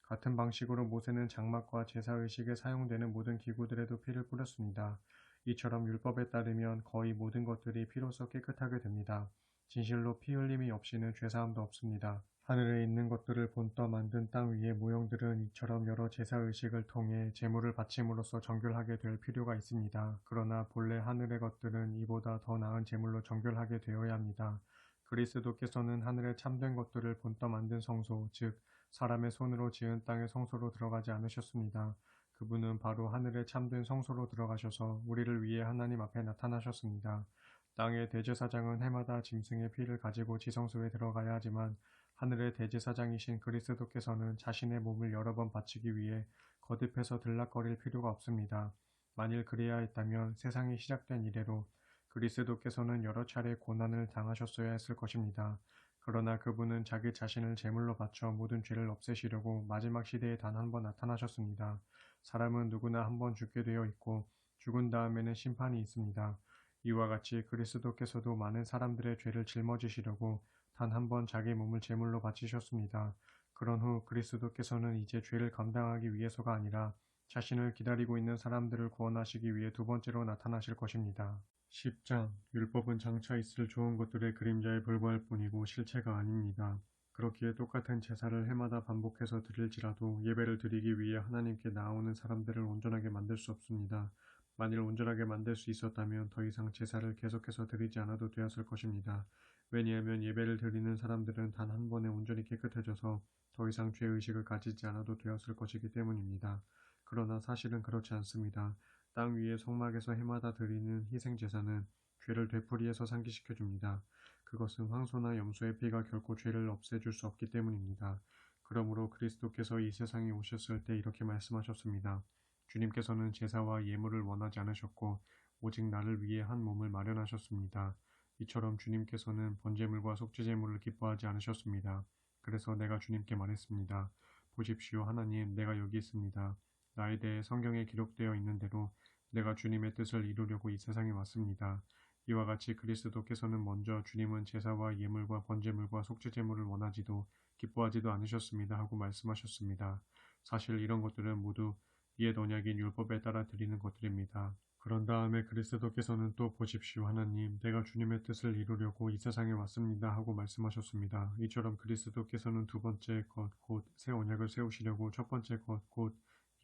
같은 방식으로 모세는 장막과 제사의식에 사용되는 모든 기구들에도 피를 뿌렸습니다. 이처럼 율법에 따르면 거의 모든 것들이 피로써 깨끗하게 됩니다. 진실로 피 흘림이 없이는 죄사함도 없습니다. 하늘에 있는 것들을 본떠 만든 땅 위의 모형들은 이처럼 여러 제사의식을 통해 제물을 바침으로써 정결하게 될 필요가 있습니다. 그러나 본래 하늘의 것들은 이보다 더 나은 제물로 정결하게 되어야 합니다. 그리스도께서는 하늘의 참된 것들을 본떠 만든 성소, 즉 사람의 손으로 지은 땅의 성소로 들어가지 않으셨습니다. 그분은 바로 하늘의 참된 성소로 들어가셔서 우리를 위해 하나님 앞에 나타나셨습니다. 땅의 대제사장은 해마다 짐승의 피를 가지고 지성소에 들어가야 하지만 하늘의 대제사장이신 그리스도께서는 자신의 몸을 여러 번 바치기 위해 거듭해서 들락거릴 필요가 없습니다. 만일 그래야 했다면 세상이 시작된 이래로 그리스도께서는 여러 차례 고난을 당하셨어야 했을 것입니다. 그러나 그분은 자기 자신을 제물로 바쳐 모든 죄를 없애시려고 마지막 시대에 단 한 번 나타나셨습니다. 사람은 누구나 한 번 죽게 되어 있고 죽은 다음에는 심판이 있습니다. 이와 같이 그리스도께서도 많은 사람들의 죄를 짊어지시려고 단 한 번 자기 몸을 제물로 바치셨습니다. 그런 후 그리스도께서는 이제 죄를 감당하기 위해서가 아니라 자신을 기다리고 있는 사람들을 구원하시기 위해 두 번째로 나타나실 것입니다. 10장 율법은 장차 있을 좋은 것들의 그림자에 불과할 뿐이고 실체가 아닙니다. 그렇기에 똑같은 제사를 해마다 반복해서 드릴지라도 예배를 드리기 위해 하나님께 나아오는 사람들을 온전하게 만들 수 없습니다. 만일 온전하게 만들 수 있었다면 더 이상 제사를 계속해서 드리지 않아도 되었을 것입니다. 왜냐하면 예배를 드리는 사람들은 단 한 번에 온전히 깨끗해져서 더 이상 죄의식을 가지지 않아도 되었을 것이기 때문입니다. 그러나 사실은 그렇지 않습니다. 땅 위의 성막에서 해마다 드리는 희생제사는 죄를 되풀이해서 상기시켜 줍니다. 그것은 황소나 염소의 피가 결코 죄를 없애줄 수 없기 때문입니다. 그러므로 그리스도께서 이 세상에 오셨을 때 이렇게 말씀하셨습니다. 주님께서는 제사와 예물을 원하지 않으셨고 오직 나를 위해 한 몸을 마련하셨습니다. 이처럼 주님께서는 번제물과 속죄제물을 기뻐하지 않으셨습니다. 그래서 내가 주님께 말했습니다. 보십시오 하나님, 내가 여기 있습니다. 나에 대해 성경에 기록되어 있는 대로 내가 주님의 뜻을 이루려고 이 세상에 왔습니다. 이와 같이 그리스도께서는 먼저 주님은 제사와 예물과 번제물과 속죄제물을 원하지도 기뻐하지도 않으셨습니다 하고 말씀하셨습니다. 사실 이런 것들은 모두 옛 언약인 율법에 따라 드리는 것들입니다. 그런 다음에 그리스도께서는 또 보십시오 하나님, 내가 주님의 뜻을 이루려고 이 세상에 왔습니다 하고 말씀하셨습니다. 이처럼 그리스도께서는 두 번째 것 곧 새 언약을 세우시려고 첫 번째 것 곧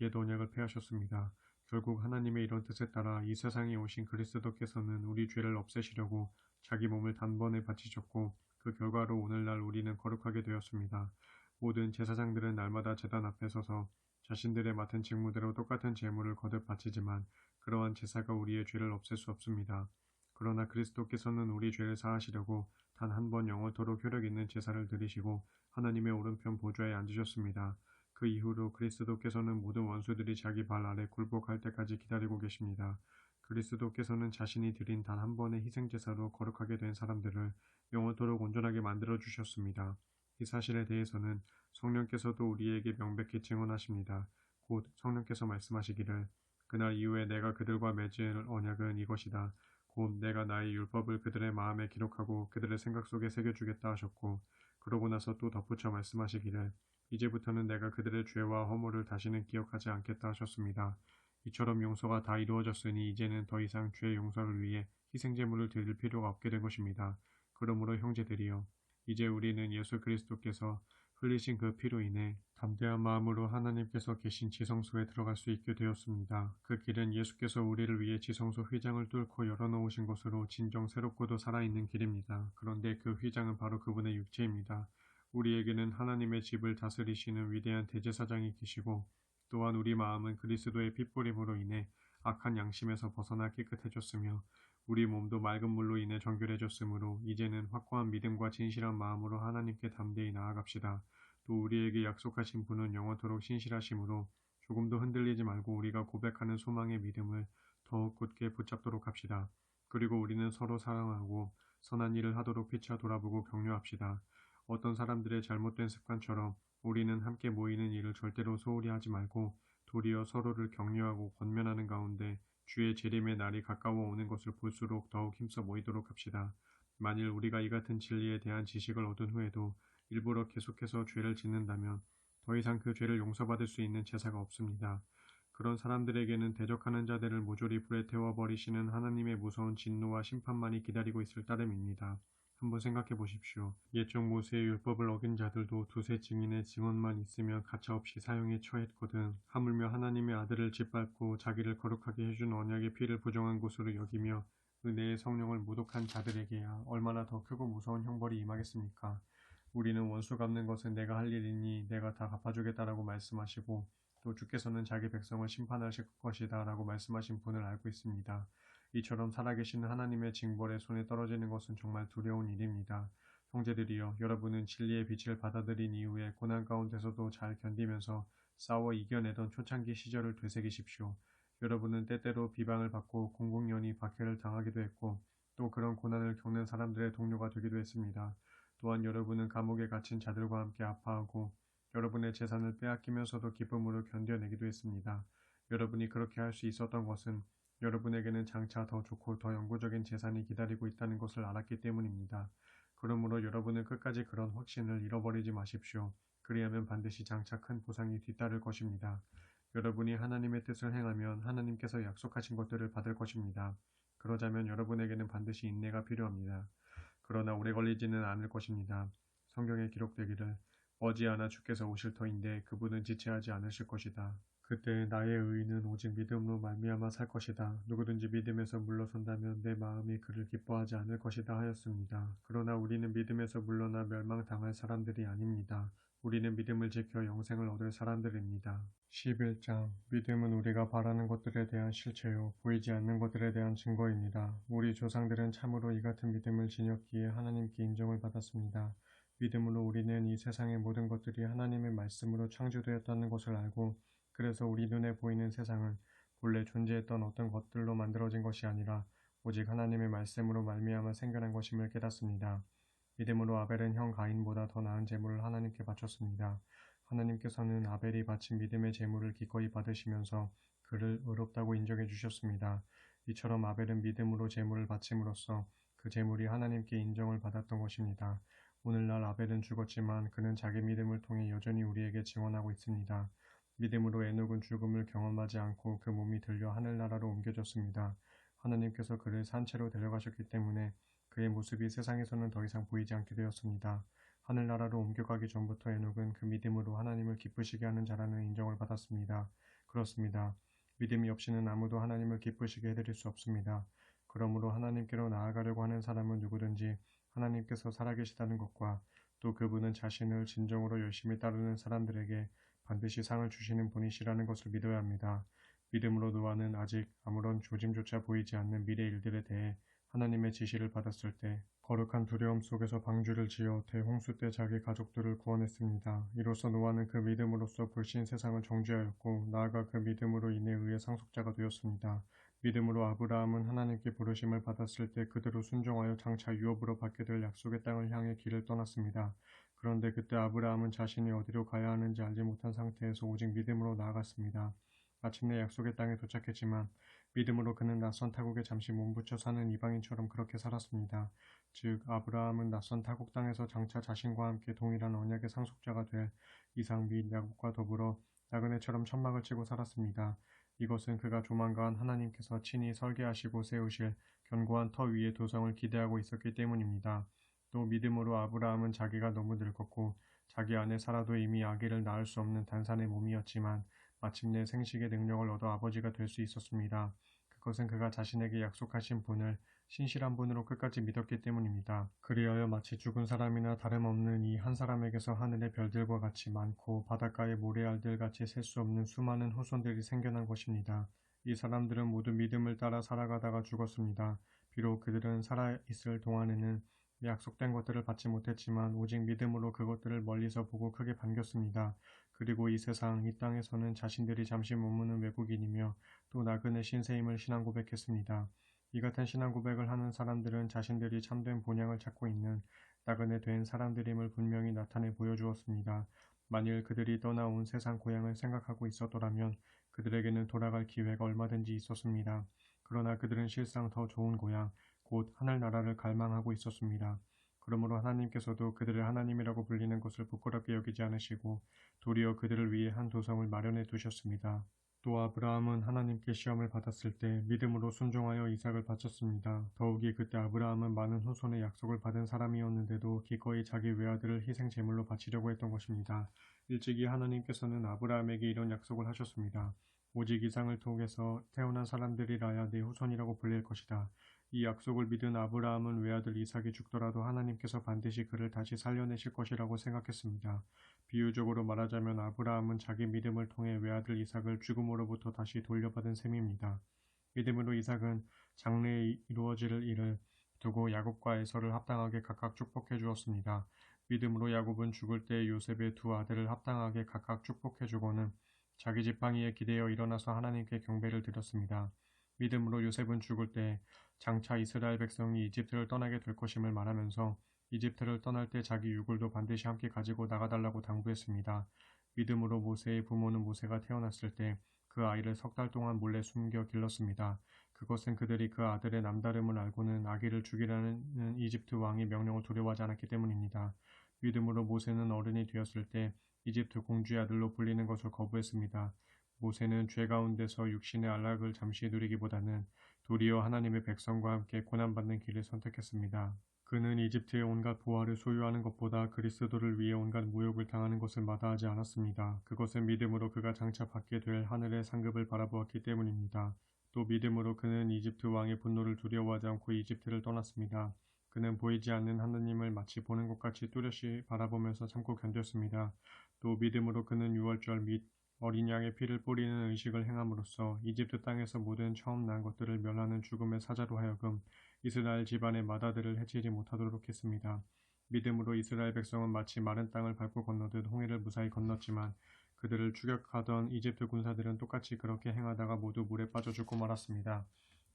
옛 언약을 폐하셨습니다. 결국 하나님의 이런 뜻에 따라 이 세상에 오신 그리스도께서는 우리 죄를 없애시려고 자기 몸을 단번에 바치셨고 그 결과로 오늘날 우리는 거룩하게 되었습니다. 모든 제사장들은 날마다 제단 앞에 서서 자신들의 맡은 직무대로 똑같은 제물을 거듭 바치지만 그러한 제사가 우리의 죄를 없앨 수 없습니다. 그러나 그리스도께서는 우리 죄를 사하시려고 단 한 번 영원토록 효력 있는 제사를 드리시고 하나님의 오른편 보좌에 앉으셨습니다. 그 이후로 그리스도께서는 모든 원수들이 자기 발 아래 굴복할 때까지 기다리고 계십니다. 그리스도께서는 자신이 드린 단 한 번의 희생제사로 거룩하게 된 사람들을 영원토록 온전하게 만들어 주셨습니다. 이 사실에 대해서는 성령께서도 우리에게 명백히 증언하십니다. 곧 성령께서 말씀하시기를 그날 이후에 내가 그들과 맺을 언약은 이것이다. 곧 내가 나의 율법을 그들의 마음에 기록하고 그들의 생각 속에 새겨주겠다 하셨고 그러고 나서 또 덧붙여 말씀하시기를 이제부터는 내가 그들의 죄와 허물을 다시는 기억하지 않겠다 하셨습니다. 이처럼 용서가 다 이루어졌으니 이제는 더 이상 죄 용서를 위해 희생제물을 드릴 필요가 없게 된 것입니다. 그러므로 형제들이여 이제 우리는 예수 그리스도께서 흘리신 그 피로 인해 담대한 마음으로 하나님께서 계신 지성소에 들어갈 수 있게 되었습니다. 그 길은 예수께서 우리를 위해 지성소 휘장을 뚫고 열어놓으신 것으로 진정 새롭고도 살아있는 길입니다. 그런데 그 휘장은 바로 그분의 육체입니다. 우리에게는 하나님의 집을 다스리시는 위대한 대제사장이 계시고 또한 우리 마음은 그리스도의 핏부림으로 인해 악한 양심에서 벗어나 깨끗해졌으며 우리 몸도 맑은 물로 인해 정결해졌으므로 이제는 확고한 믿음과 진실한 마음으로 하나님께 담대히 나아갑시다. 또 우리에게 약속하신 분은 영원토록 신실하심으로 조금도 흔들리지 말고 우리가 고백하는 소망의 믿음을 더욱 굳게 붙잡도록 합시다. 그리고 우리는 서로 사랑하고 선한 일을 하도록 피차 돌아보고 격려합시다. 어떤 사람들의 잘못된 습관처럼 우리는 함께 모이는 일을 절대로 소홀히 하지 말고 도리어 서로를 격려하고 권면하는 가운데 주의 재림의 날이 가까워 오는 것을 볼수록 더욱 힘써 모이도록 합시다. 만일 우리가 이 같은 진리에 대한 지식을 얻은 후에도 일부러 계속해서 죄를 짓는다면 더 이상 그 죄를 용서받을 수 있는 제사가 없습니다. 그런 사람들에게는 대적하는 자들을 모조리 불에 태워버리시는 하나님의 무서운 진노와 심판만이 기다리고 있을 따름입니다. 한번 생각해 보십시오. 옛적 모세의 율법을 어긴 자들도 두세 증인의 증언만 있으면 가차없이 사형에 처했거든. 하물며 하나님의 아들을 짓밟고 자기를 거룩하게 해준 언약의 피를 부정한 것으로 여기며 은혜의 성령을 모독한 자들에게야 얼마나 더 크고 무서운 형벌이 임하겠습니까? 우리는 원수 갚는 것은 내가 할 일이니 내가 다 갚아주겠다라고 말씀하시고 또 주께서는 자기 백성을 심판하실 것이다 라고 말씀하신 분을 알고 있습니다. 이처럼 살아계시는 하나님의 징벌의 손에 떨어지는 것은 정말 두려운 일입니다. 형제들이여, 여러분은 진리의 빛을 받아들인 이후에 고난 가운데서도 잘 견디면서 싸워 이겨내던 초창기 시절을 되새기십시오. 여러분은 때때로 비방을 받고 공공연히 박해를 당하기도 했고 또 그런 고난을 겪는 사람들의 동료가 되기도 했습니다. 또한 여러분은 감옥에 갇힌 자들과 함께 아파하고 여러분의 재산을 빼앗기면서도 기쁨으로 견뎌내기도 했습니다. 여러분이 그렇게 할 수 있었던 것은 여러분에게는 장차 더 좋고 더 영구적인 재산이 기다리고 있다는 것을 알았기 때문입니다. 그러므로 여러분은 끝까지 그런 확신을 잃어버리지 마십시오. 그리하면 반드시 장차 큰 보상이 뒤따를 것입니다. 여러분이 하나님의 뜻을 행하면 하나님께서 약속하신 것들을 받을 것입니다. 그러자면 여러분에게는 반드시 인내가 필요합니다. 그러나 오래 걸리지는 않을 것입니다. 성경에 기록되기를 머지않아 주께서 오실 터인데 그분은 지체하지 않으실 것이다. 그때 나의 의인은 오직 믿음으로 말미암아 살 것이다. 누구든지 믿음에서 물러선다면 내 마음이 그를 기뻐하지 않을 것이다 하였습니다. 그러나 우리는 믿음에서 물러나 멸망당할 사람들이 아닙니다. 우리는 믿음을 지켜 영생을 얻을 사람들입니다. 11장 믿음은 우리가 바라는 것들에 대한 실체요 보이지 않는 것들에 대한 증거입니다. 우리 조상들은 참으로 이 같은 믿음을 지녔기에 하나님께 인정을 받았습니다. 믿음으로 우리는 이 세상의 모든 것들이 하나님의 말씀으로 창조되었다는 것을 알고 그래서 우리 눈에 보이는 세상은 본래 존재했던 어떤 것들로 만들어진 것이 아니라 오직 하나님의 말씀으로 말미암아 생겨난 것임을 깨닫습니다. 믿음으로 아벨은 형 가인보다 더 나은 제물을 하나님께 바쳤습니다. 하나님께서는 아벨이 바친 믿음의 제물을 기꺼이 받으시면서 그를 의롭다고 인정해 주셨습니다. 이처럼 아벨은 믿음으로 제물을 바침으로써 그 제물이 하나님께 인정을 받았던 것입니다. 오늘날 아벨은 죽었지만 그는 자기 믿음을 통해 여전히 우리에게 증언하고 있습니다. 믿음으로 에녹은 죽음을 경험하지 않고 그 몸이 들려 하늘나라로 옮겨졌습니다. 하나님께서 그를 산채로 데려가셨기 때문에 그의 모습이 세상에서는 더 이상 보이지 않게 되었습니다. 하늘나라로 옮겨가기 전부터 에녹은 그 믿음으로 하나님을 기쁘시게 하는 자라는 인정을 받았습니다. 그렇습니다. 믿음이 없이는 아무도 하나님을 기쁘시게 해드릴 수 없습니다. 그러므로 하나님께로 나아가려고 하는 사람은 누구든지 하나님께서 살아계시다는 것과 또 그분은 자신을 진정으로 열심히 따르는 사람들에게 반드시 상을 주시는 분이시라는 것을 믿어야 합니다. 믿음으로 노아는 아직 아무런 조짐조차 보이지 않는 미래 일들에 대해 하나님의 지시를 받았을 때 거룩한 두려움 속에서 방주를 지어 대홍수 때 자기 가족들을 구원했습니다. 이로써 노아는 그 믿음으로써 불신 세상을 정죄하였고 나아가 그 믿음으로 인해 의의 상속자가 되었습니다. 믿음으로 아브라함은 하나님께 부르심을 받았을 때 그대로 순종하여 장차 유업으로 받게 될 약속의 땅을 향해 길을 떠났습니다. 그런데 그때 아브라함은 자신이 어디로 가야 하는지 알지 못한 상태에서 오직 믿음으로 나아갔습니다. 마침내 약속의 땅에 도착했지만 믿음으로 그는 낯선 타국에 잠시 몸부쳐 사는 이방인처럼 그렇게 살았습니다. 즉 아브라함은 낯선 타국 땅에서 장차 자신과 함께 동일한 언약의 상속자가 될 이삭 및 야곱과 더불어 나그네처럼 천막을 치고 살았습니다. 이것은 그가 조만간 하나님께서 친히 설계하시고 세우실 견고한 터 위의 도성을 기대하고 있었기 때문입니다. 또 믿음으로 아브라함은 자기가 너무 늙었고 자기 안에 살아도 이미 아기를 낳을 수 없는 단산의 몸이었지만 마침내 생식의 능력을 얻어 아버지가 될 수 있었습니다. 그것은 그가 자신에게 약속하신 분을 신실한 분으로 끝까지 믿었기 때문입니다. 그리하여 마치 죽은 사람이나 다름없는 이 한 사람에게서 하늘의 별들과 같이 많고 바닷가의 모래알들 같이 셀 수 없는 수많은 후손들이 생겨난 것입니다. 이 사람들은 모두 믿음을 따라 살아가다가 죽었습니다. 비록 그들은 살아있을 동안에는 약속된 것들을 받지 못했지만 오직 믿음으로 그것들을 멀리서 보고 크게 반겼습니다. 그리고 이 세상, 이 땅에서는 자신들이 잠시 머무는 외국인이며 또 나그네 신세임을 신앙 고백했습니다. 이 같은 신앙 고백을 하는 사람들은 자신들이 참된 본향을 찾고 있는 나그네 된 사람들임을 분명히 나타내 보여주었습니다. 만일 그들이 떠나온 세상 고향을 생각하고 있었더라면 그들에게는 돌아갈 기회가 얼마든지 있었습니다. 그러나 그들은 실상 더 좋은 고향, 곧 하늘나라를 갈망하고 있었습니다. 그러므로 하나님께서도 그들을 하나님이라고 불리는 것을 부끄럽게 여기지 않으시고 도리어 그들을 위해 한 도성을 마련해 두셨습니다. 또 아브라함은 하나님께 시험을 받았을 때 믿음으로 순종하여 이삭을 바쳤습니다. 더욱이 그때 아브라함은 많은 후손의 약속을 받은 사람이었는데도 기꺼이 자기 외아들을 희생 제물로 바치려고 했던 것입니다. 일찍이 하나님께서는 아브라함에게 이런 약속을 하셨습니다. 오직 이삭을 통해서 태어난 사람들이라야 내 후손이라고 불릴 것이다. 이 약속을 믿은 아브라함은 외아들 이삭이 죽더라도 하나님께서 반드시 그를 다시 살려내실 것이라고 생각했습니다. 비유적으로 말하자면 아브라함은 자기 믿음을 통해 외아들 이삭을 죽음으로부터 다시 돌려받은 셈입니다. 믿음으로 이삭은 장래에 이루어질 일을 두고 야곱과 에서를 합당하게 각각 축복해 주었습니다. 믿음으로 야곱은 죽을 때 요셉의 두 아들을 합당하게 각각 축복해 주고는 자기 지팡이에 기대어 일어나서 하나님께 경배를 드렸습니다. 믿음으로 요셉은 죽을 때 장차 이스라엘 백성이 이집트를 떠나게 될 것임을 말하면서 이집트를 떠날 때 자기 유골도 반드시 함께 가지고 나가달라고 당부했습니다. 믿음으로 모세의 부모는 모세가 태어났을 때 그 아이를 석 달 동안 몰래 숨겨 길렀습니다. 그것은 그들이 그 아들의 남다름을 알고는 아기를 죽이라는 이집트 왕의 명령을 두려워하지 않았기 때문입니다. 믿음으로 모세는 어른이 되었을 때 이집트 공주의 아들로 불리는 것을 거부했습니다. 모세는 죄 가운데서 육신의 안락을 잠시 누리기보다는 도리어 하나님의 백성과 함께 고난받는 길을 선택했습니다. 그는 이집트의 온갖 보화를 소유하는 것보다 그리스도를 위해 온갖 모욕을 당하는 것을 마다하지 않았습니다. 그것은 믿음으로 그가 장차 받게 될 하늘의 상급을 바라보았기 때문입니다. 또 믿음으로 그는 이집트 왕의 분노를 두려워하지 않고 이집트를 떠났습니다. 그는 보이지 않는 하느님을 마치 보는 것 같이 뚜렷이 바라보면서 참고 견뎠습니다. 또 믿음으로 그는 유월절 및 어린 양의 피를 뿌리는 의식을 행함으로써 이집트 땅에서 모든 처음 난 것들을 멸하는 죽음의 사자로 하여금 이스라엘 집안의 마다들을 해치지 못하도록 했습니다. 믿음으로 이스라엘 백성은 마치 마른 땅을 밟고 건너듯 홍해를 무사히 건넜지만 그들을 추격하던 이집트 군사들은 똑같이 그렇게 행하다가 모두 물에 빠져 죽고 말았습니다.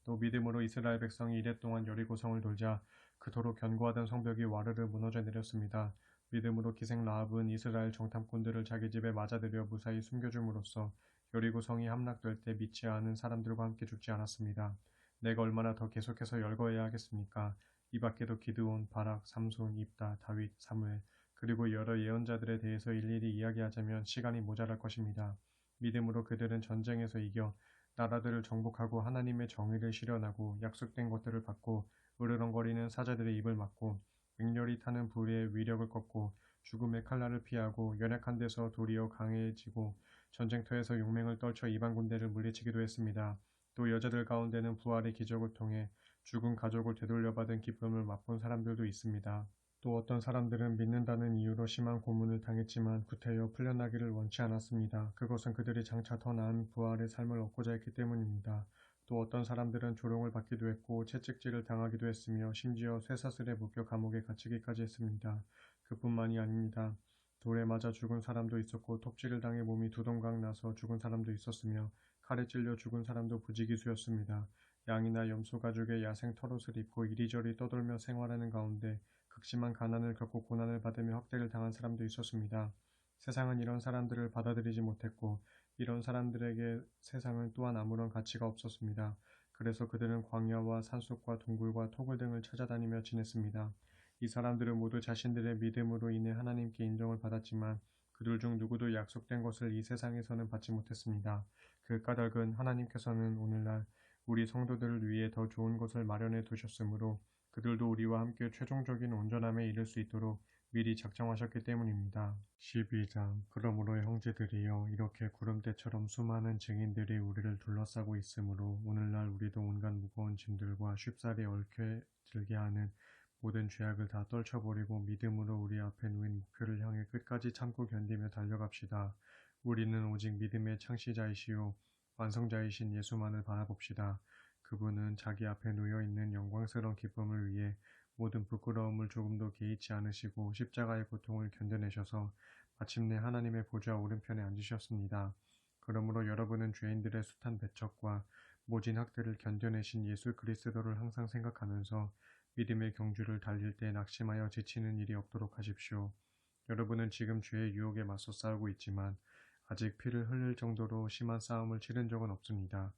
또 믿음으로 이스라엘 백성이 이랫동안 여리고성을 돌자 그토록 견고하던 성벽이 와르르 무너져 내렸습니다. 믿음으로 기생 라합은 이스라엘 정탐꾼들을 자기 집에 맞아들여 무사히 숨겨줌으로써 여리고성이 함락될 때 믿지 않은 사람들과 함께 죽지 않았습니다. 내가 얼마나 더 계속해서 열거해야 하겠습니까? 이 밖에도 기드온, 바락, 삼손, 입다, 다윗, 사무엘 그리고 여러 예언자들에 대해서 일일이 이야기하자면 시간이 모자랄 것입니다. 믿음으로 그들은 전쟁에서 이겨 나라들을 정복하고 하나님의 정의를 실현하고 약속된 것들을 받고 으르렁거리는 사자들의 입을 막고 맹렬히 타는 불의 위력을 꺾고 죽음의 칼날을 피하고 연약한 데서 도리어 강해지고 전쟁터에서 용맹을 떨쳐 이방 군대를 물리치기도 했습니다. 또 여자들 가운데는 부활의 기적을 통해 죽은 가족을 되돌려받은 기쁨을 맛본 사람들도 있습니다. 또 어떤 사람들은 믿는다는 이유로 심한 고문을 당했지만 구태여 풀려나기를 원치 않았습니다. 그것은 그들이 장차 더 나은 부활의 삶을 얻고자 했기 때문입니다. 또 어떤 사람들은 조롱을 받기도 했고 채찍질을 당하기도 했으며 심지어 쇠사슬에 묶여 감옥에 갇히기까지 했습니다. 그뿐만이 아닙니다. 돌에 맞아 죽은 사람도 있었고 톱질을 당해 몸이 두동강 나서 죽은 사람도 있었으며 칼에 찔려 죽은 사람도 부지기수였습니다. 양이나 염소 가죽의 야생 털옷을 입고 이리저리 떠돌며 생활하는 가운데 극심한 가난을 겪고 고난을 받으며 학대를 당한 사람도 있었습니다. 세상은 이런 사람들을 받아들이지 못했고 이런 사람들에게 세상은 또한 아무런 가치가 없었습니다. 그래서 그들은 광야와 산속과 동굴과 토굴 등을 찾아다니며 지냈습니다. 이 사람들은 모두 자신들의 믿음으로 인해 하나님께 인정을 받았지만 그들 중 누구도 약속된 것을 이 세상에서는 받지 못했습니다. 그 까닭은 하나님께서는 오늘날 우리 성도들을 위해 더 좋은 것을 마련해 두셨으므로 그들도 우리와 함께 최종적인 온전함에 이를 수 있도록 미리 작정하셨기 때문입니다. 12장 그러므로 형제들이여 이렇게 구름대처럼 수많은 증인들이 우리를 둘러싸고 있으므로 오늘날 우리도 온갖 무거운 짐들과 쉽사리 얽혀 들게 하는 모든 죄악을 다 떨쳐버리고 믿음으로 우리 앞에 놓인 목표를 향해 끝까지 참고 견디며 달려갑시다. 우리는 오직 믿음의 창시자이시요 완성자이신 예수만을 바라봅시다. 그분은 자기 앞에 놓여있는 영광스러운 기쁨을 위해 모든 부끄러움을 조금도 개의치 않으시고 십자가의 고통을 견뎌내셔서 마침내 하나님의 보좌 오른편에 앉으셨습니다. 그러므로 여러분은 죄인들의 숱한 배척과 모진 학대를 견뎌내신 예수 그리스도를 항상 생각하면서 믿음의 경주를 달릴 때 낙심하여 지치는 일이 없도록 하십시오. 여러분은 지금 죄의 유혹에 맞서 싸우고 있지만 아직 피를 흘릴 정도로 심한 싸움을 치른 적은 없습니다.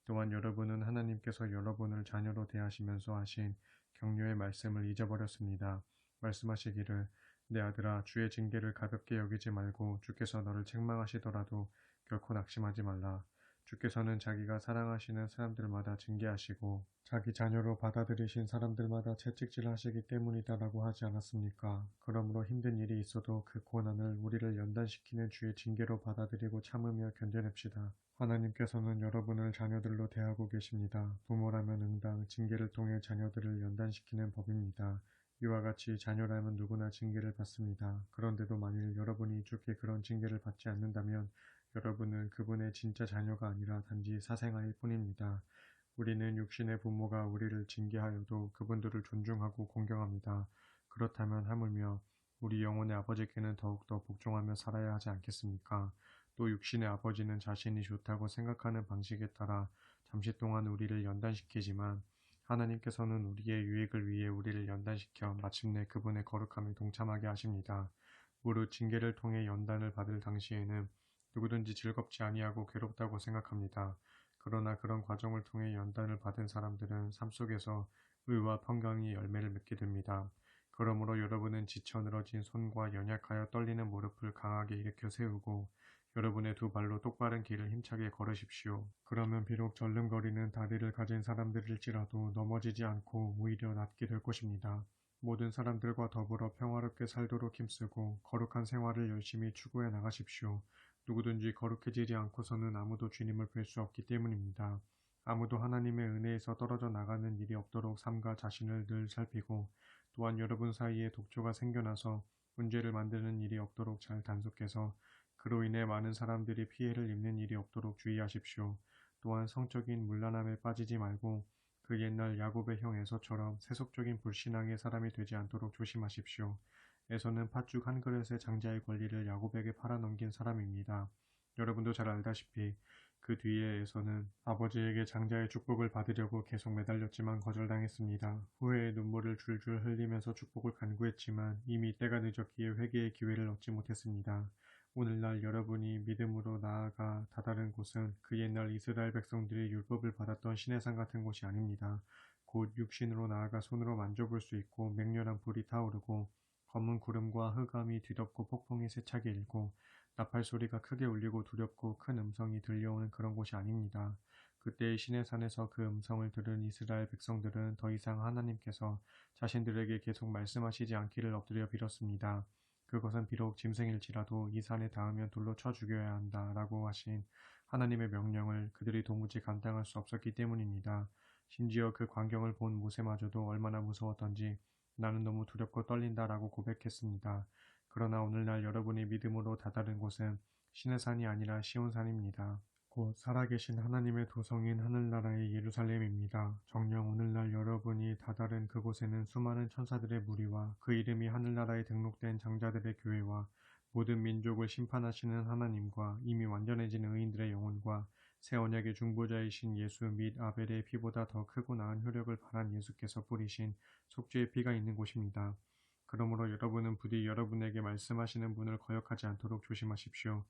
또한 여러분은 하나님께서 여러분을 자녀로 대하시면서 하신 격려의 말씀을 잊어버렸습니다. 말씀하시기를 내 아들아 주의 징계를 가볍게 여기지 말고 주께서 너를 책망하시더라도 결코 낙심하지 말라. 주께서는 자기가 사랑하시는 사람들마다 징계하시고 자기 자녀로 받아들이신 사람들마다 채찍질하시기 때문이다라고 하지 않았습니까? 그러므로 힘든 일이 있어도 그 고난을 우리를 연단시키는 주의 징계로 받아들이고 참으며 견뎌냅시다. 하나님께서는 여러분을 자녀들로 대하고 계십니다. 부모라면 응당 징계를 통해 자녀들을 연단시키는 법입니다. 이와 같이 자녀라면 누구나 징계를 받습니다. 그런데도 만일 여러분이 주께 그런 징계를 받지 않는다면 여러분은 그분의 진짜 자녀가 아니라 단지 사생아일 뿐입니다. 우리는 육신의 부모가 우리를 징계하여도 그분들을 존중하고 공경합니다. 그렇다면 하물며 우리 영혼의 아버지께는 더욱더 복종하며 살아야 하지 않겠습니까? 또 육신의 아버지는 자신이 좋다고 생각하는 방식에 따라 잠시 동안 우리를 연단시키지만 하나님께서는 우리의 유익을 위해 우리를 연단시켜 마침내 그분의 거룩함에 동참하게 하십니다. 무릇 징계를 통해 연단을 받을 당시에는 누구든지 즐겁지 아니하고 괴롭다고 생각합니다. 그러나 그런 과정을 통해 연단을 받은 사람들은 삶 속에서 의와 평강이 열매를 맺게 됩니다. 그러므로 여러분은 지쳐 늘어진 손과 연약하여 떨리는 무릎을 강하게 일으켜 세우고 여러분의 두 발로 똑바른 길을 힘차게 걸으십시오. 그러면 비록 절름거리는 다리를 가진 사람들일지라도 넘어지지 않고 오히려 낫게 될 것입니다. 모든 사람들과 더불어 평화롭게 살도록 힘쓰고 거룩한 생활을 열심히 추구해 나가십시오. 누구든지 거룩해지지 않고서는 아무도 주님을 뵐 수 없기 때문입니다. 아무도 하나님의 은혜에서 떨어져 나가는 일이 없도록 삶과 자신을 늘 살피고 또한 여러분 사이에 독초가 생겨나서 문제를 만드는 일이 없도록 잘 단속해서 그로 인해 많은 사람들이 피해를 입는 일이 없도록 주의하십시오. 또한 성적인 문란함에 빠지지 말고 그 옛날 야곱의 형 에서처럼 세속적인 불신앙의 사람이 되지 않도록 조심하십시오. 에서는 팥죽 한 그릇의 장자의 권리를 야곱에게 팔아넘긴 사람입니다. 여러분도 잘 알다시피 그 뒤에 에서는 아버지에게 장자의 축복을 받으려고 계속 매달렸지만 거절당했습니다. 후회의 눈물을 줄줄 흘리면서 축복을 간구했지만 이미 때가 늦었기에 회개의 기회를 얻지 못했습니다. 오늘날 여러분이 믿음으로 나아가 다다른 곳은 그 옛날 이스라엘 백성들이 율법을 받았던 시내산 같은 곳이 아닙니다. 곧 육신으로 나아가 손으로 만져볼 수 있고 맹렬한 불이 타오르고 검은 구름과 흑암이 뒤덮고 폭풍이 세차게 일고 나팔 소리가 크게 울리고 두렵고 큰 음성이 들려오는 그런 곳이 아닙니다. 그때의 시내산에서 그 음성을 들은 이스라엘 백성들은 더 이상 하나님께서 자신들에게 계속 말씀하시지 않기를 엎드려 빌었습니다. 그것은 비록 짐승일지라도 이 산에 닿으면 돌로 쳐 죽여야 한다 라고 하신 하나님의 명령을 그들이 도무지 감당할 수 없었기 때문입니다. 심지어 그 광경을 본 모세마저도 얼마나 무서웠던지 나는 너무 두렵고 떨린다 라고 고백했습니다. 그러나 오늘날 여러분이 믿음으로 다다른 곳은 시내산이 아니라 시온산입니다. 곧 살아계신 하나님의 도성인 하늘나라의 예루살렘입니다. 정녕 오늘날 여러분이 다다른 그곳에는 수많은 천사들의 무리와 그 이름이 하늘나라에 등록된 장자들의 교회와 모든 민족을 심판하시는 하나님과 이미 완전해진 의인들의 영혼과 새 언약의 중보자이신 예수 및 아벨의 피보다 더 크고 나은 효력을 발한 예수께서 뿌리신 속죄의 피가 있는 곳입니다. 그러므로 여러분은 부디 여러분에게 말씀하시는 분을 거역하지 않도록 조심하십시오.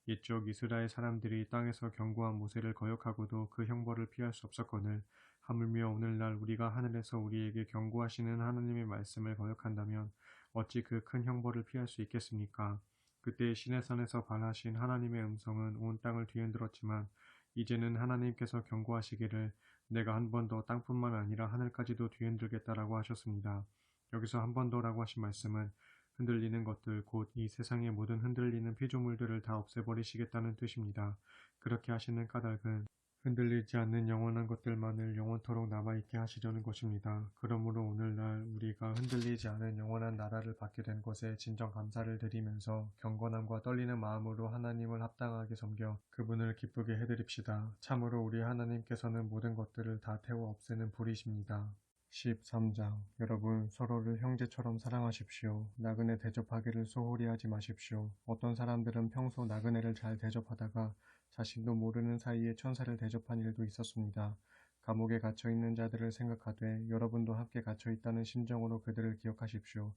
옛적 이스라엘 사람들이 땅에서 경고한 모세를 거역하고도 그 형벌을 피할 수 없었거늘 하물며 오늘날 우리가 하늘에서 우리에게 경고하시는 하나님의 말씀을 거역한다면 어찌 그 큰 형벌을 피할 수 있겠습니까? 그때 시내산에서 발하신 하나님의 음성은 온 땅을 뒤흔들었지만 이제는 하나님께서 경고하시기를 내가 한 번 더 땅뿐만 아니라 하늘까지도 뒤흔들겠다라고 하셨습니다. 여기서 한 번 더라고 하신 말씀은 흔들리는 것들, 곧 이 세상의 모든 흔들리는 피조물들을 다 없애버리시겠다는 뜻입니다. 그렇게 하시는 까닭은 흔들리지 않는 영원한 것들만을 영원토록 남아있게 하시려는 것입니다. 그러므로 오늘날 우리가 흔들리지 않은 영원한 나라를 받게 된 것에 진정 감사를 드리면서 경건함과 떨리는 마음으로 하나님을 합당하게 섬겨 그분을 기쁘게 해드립시다. 참으로 우리 하나님께서는 모든 것들을 다 태워 없애는 불이십니다. 13장. 여러분, 서로를 형제처럼 사랑하십시오. 나그네 대접하기를 소홀히 하지 마십시오. 어떤 사람들은 평소 나그네를 잘 대접하다가 자신도 모르는 사이에 천사를 대접한 일도 있었습니다. 감옥에 갇혀있는 자들을 생각하되 여러분도 함께 갇혀있다는 심정으로 그들을 기억하십시오.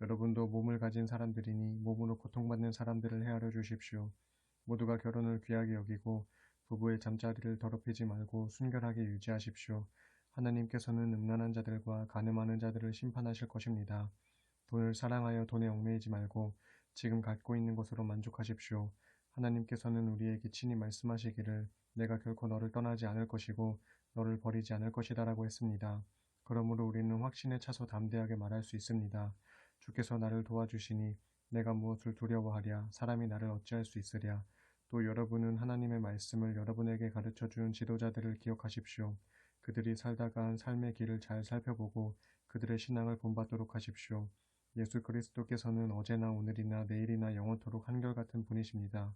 여러분도 몸을 가진 사람들이니 몸으로 고통받는 사람들을 헤아려 주십시오. 모두가 결혼을 귀하게 여기고 부부의 잠자리를 더럽히지 말고 순결하게 유지하십시오. 하나님께서는 음란한 자들과 간음하는 자들을 심판하실 것입니다. 돈을 사랑하여 돈에 얽매이지 말고 지금 갖고 있는 것으로 만족하십시오. 하나님께서는 우리에게 친히 말씀하시기를 내가 결코 너를 떠나지 않을 것이고 너를 버리지 않을 것이다 라고 했습니다. 그러므로 우리는 확신에 차서 담대하게 말할 수 있습니다. 주께서 나를 도와주시니 내가 무엇을 두려워하랴. 사람이 나를 어찌할 수 있으랴. 또 여러분은 하나님의 말씀을 여러분에게 가르쳐 준 지도자들을 기억하십시오. 그들이 살다가 한 삶의 길을 잘 살펴보고 그들의 신앙을 본받도록 하십시오. 예수 그리스도께서는 어제나 오늘이나 내일이나 영원토록 한결같은 분이십니다.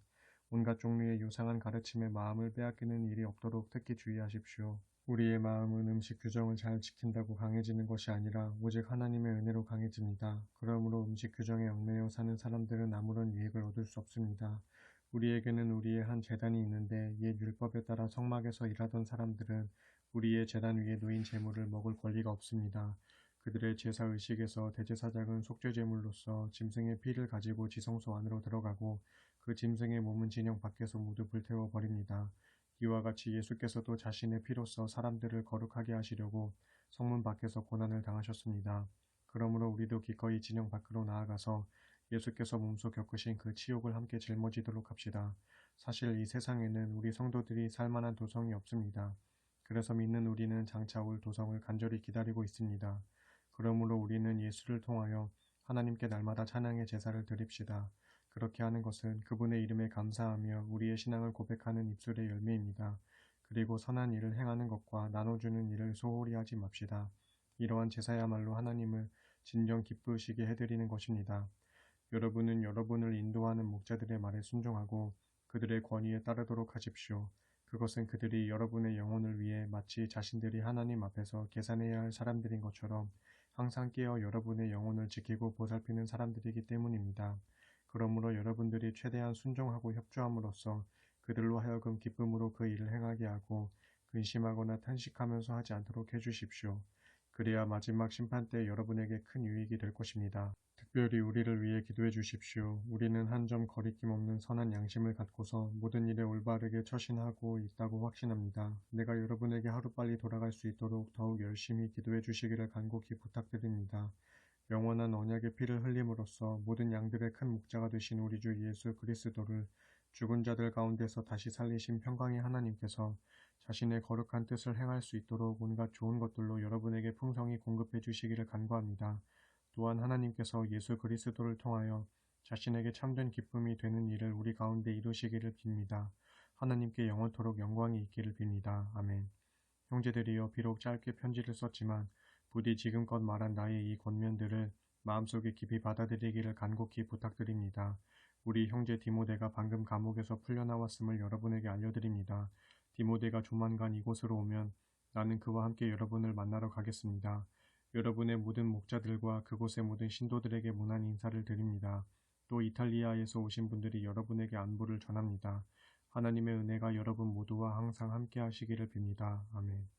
온갖 종류의 유상한 가르침에 마음을 빼앗기는 일이 없도록 특히 주의하십시오. 우리의 마음은 음식 규정을 잘 지킨다고 강해지는 것이 아니라 오직 하나님의 은혜로 강해집니다. 그러므로 음식 규정에 얽매여 사는 사람들은 아무런 유익을 얻을 수 없습니다. 우리에게는 우리의 한 제단이 있는데 옛 율법에 따라 성막에서 일하던 사람들은 우리의 제단 위에 놓인 제물을 먹을 권리가 없습니다. 그들의 제사의식에서 대제사장은 속죄제물로서 짐승의 피를 가지고 지성소 안으로 들어가고 그 짐승의 몸은 진영 밖에서 모두 불태워 버립니다. 이와 같이 예수께서도 자신의 피로써 사람들을 거룩하게 하시려고 성문 밖에서 고난을 당하셨습니다. 그러므로 우리도 기꺼이 진영 밖으로 나아가서 예수께서 몸소 겪으신 그 치욕을 함께 짊어지도록 합시다. 사실 이 세상에는 우리 성도들이 살만한 도성이 없습니다. 그래서 믿는 우리는 장차 올 도성을 간절히 기다리고 있습니다. 그러므로 우리는 예수를 통하여 하나님께 날마다 찬양의 제사를 드립시다. 그렇게 하는 것은 그분의 이름에 감사하며 우리의 신앙을 고백하는 입술의 열매입니다. 그리고 선한 일을 행하는 것과 나눠주는 일을 소홀히 하지 맙시다. 이러한 제사야말로 하나님을 진정 기쁘시게 해드리는 것입니다. 여러분은 여러분을 인도하는 목자들의 말에 순종하고 그들의 권위에 따르도록 하십시오. 그것은 그들이 여러분의 영혼을 위해 마치 자신들이 하나님 앞에서 계산해야 할 사람들인 것처럼 항상 깨어 여러분의 영혼을 지키고 보살피는 사람들이기 때문입니다. 그러므로 여러분들이 최대한 순종하고 협조함으로써 그들로 하여금 기쁨으로 그 일을 행하게 하고 근심하거나 탄식하면서 하지 않도록 해주십시오. 그래야 마지막 심판 때 여러분에게 큰 유익이 될 것입니다. 특별히 우리를 위해 기도해 주십시오. 우리는 한 점 거리낌 없는 선한 양심을 갖고서 모든 일에 올바르게 처신하고 있다고 확신합니다. 내가 여러분에게 하루빨리 돌아갈 수 있도록 더욱 열심히 기도해 주시기를 간곡히 부탁드립니다. 영원한 언약의 피를 흘림으로써 모든 양들의 큰 목자가 되신 우리 주 예수 그리스도를 죽은 자들 가운데서 다시 살리신 평강의 하나님께서 자신의 거룩한 뜻을 행할 수 있도록 온갖 좋은 것들로 여러분에게 풍성히 공급해 주시기를 간구합니다. 또한 하나님께서 예수 그리스도를 통하여 자신에게 참된 기쁨이 되는 일을 우리 가운데 이루시기를 빕니다. 하나님께 영원토록 영광이 있기를 빕니다. 아멘. 형제들이여, 비록 짧게 편지를 썼지만 부디 지금껏 말한 나의 이 권면들을 마음속에 깊이 받아들이기를 간곡히 부탁드립니다. 우리 형제 디모데가 방금 감옥에서 풀려나왔음을 여러분에게 알려드립니다. 디모데가 조만간 이곳으로 오면 나는 그와 함께 여러분을 만나러 가겠습니다. 여러분의 모든 목자들과 그곳의 모든 신도들에게 문안 인사를 드립니다. 또 이탈리아에서 오신 분들이 여러분에게 안부를 전합니다. 하나님의 은혜가 여러분 모두와 항상 함께 하시기를 빕니다. 아멘.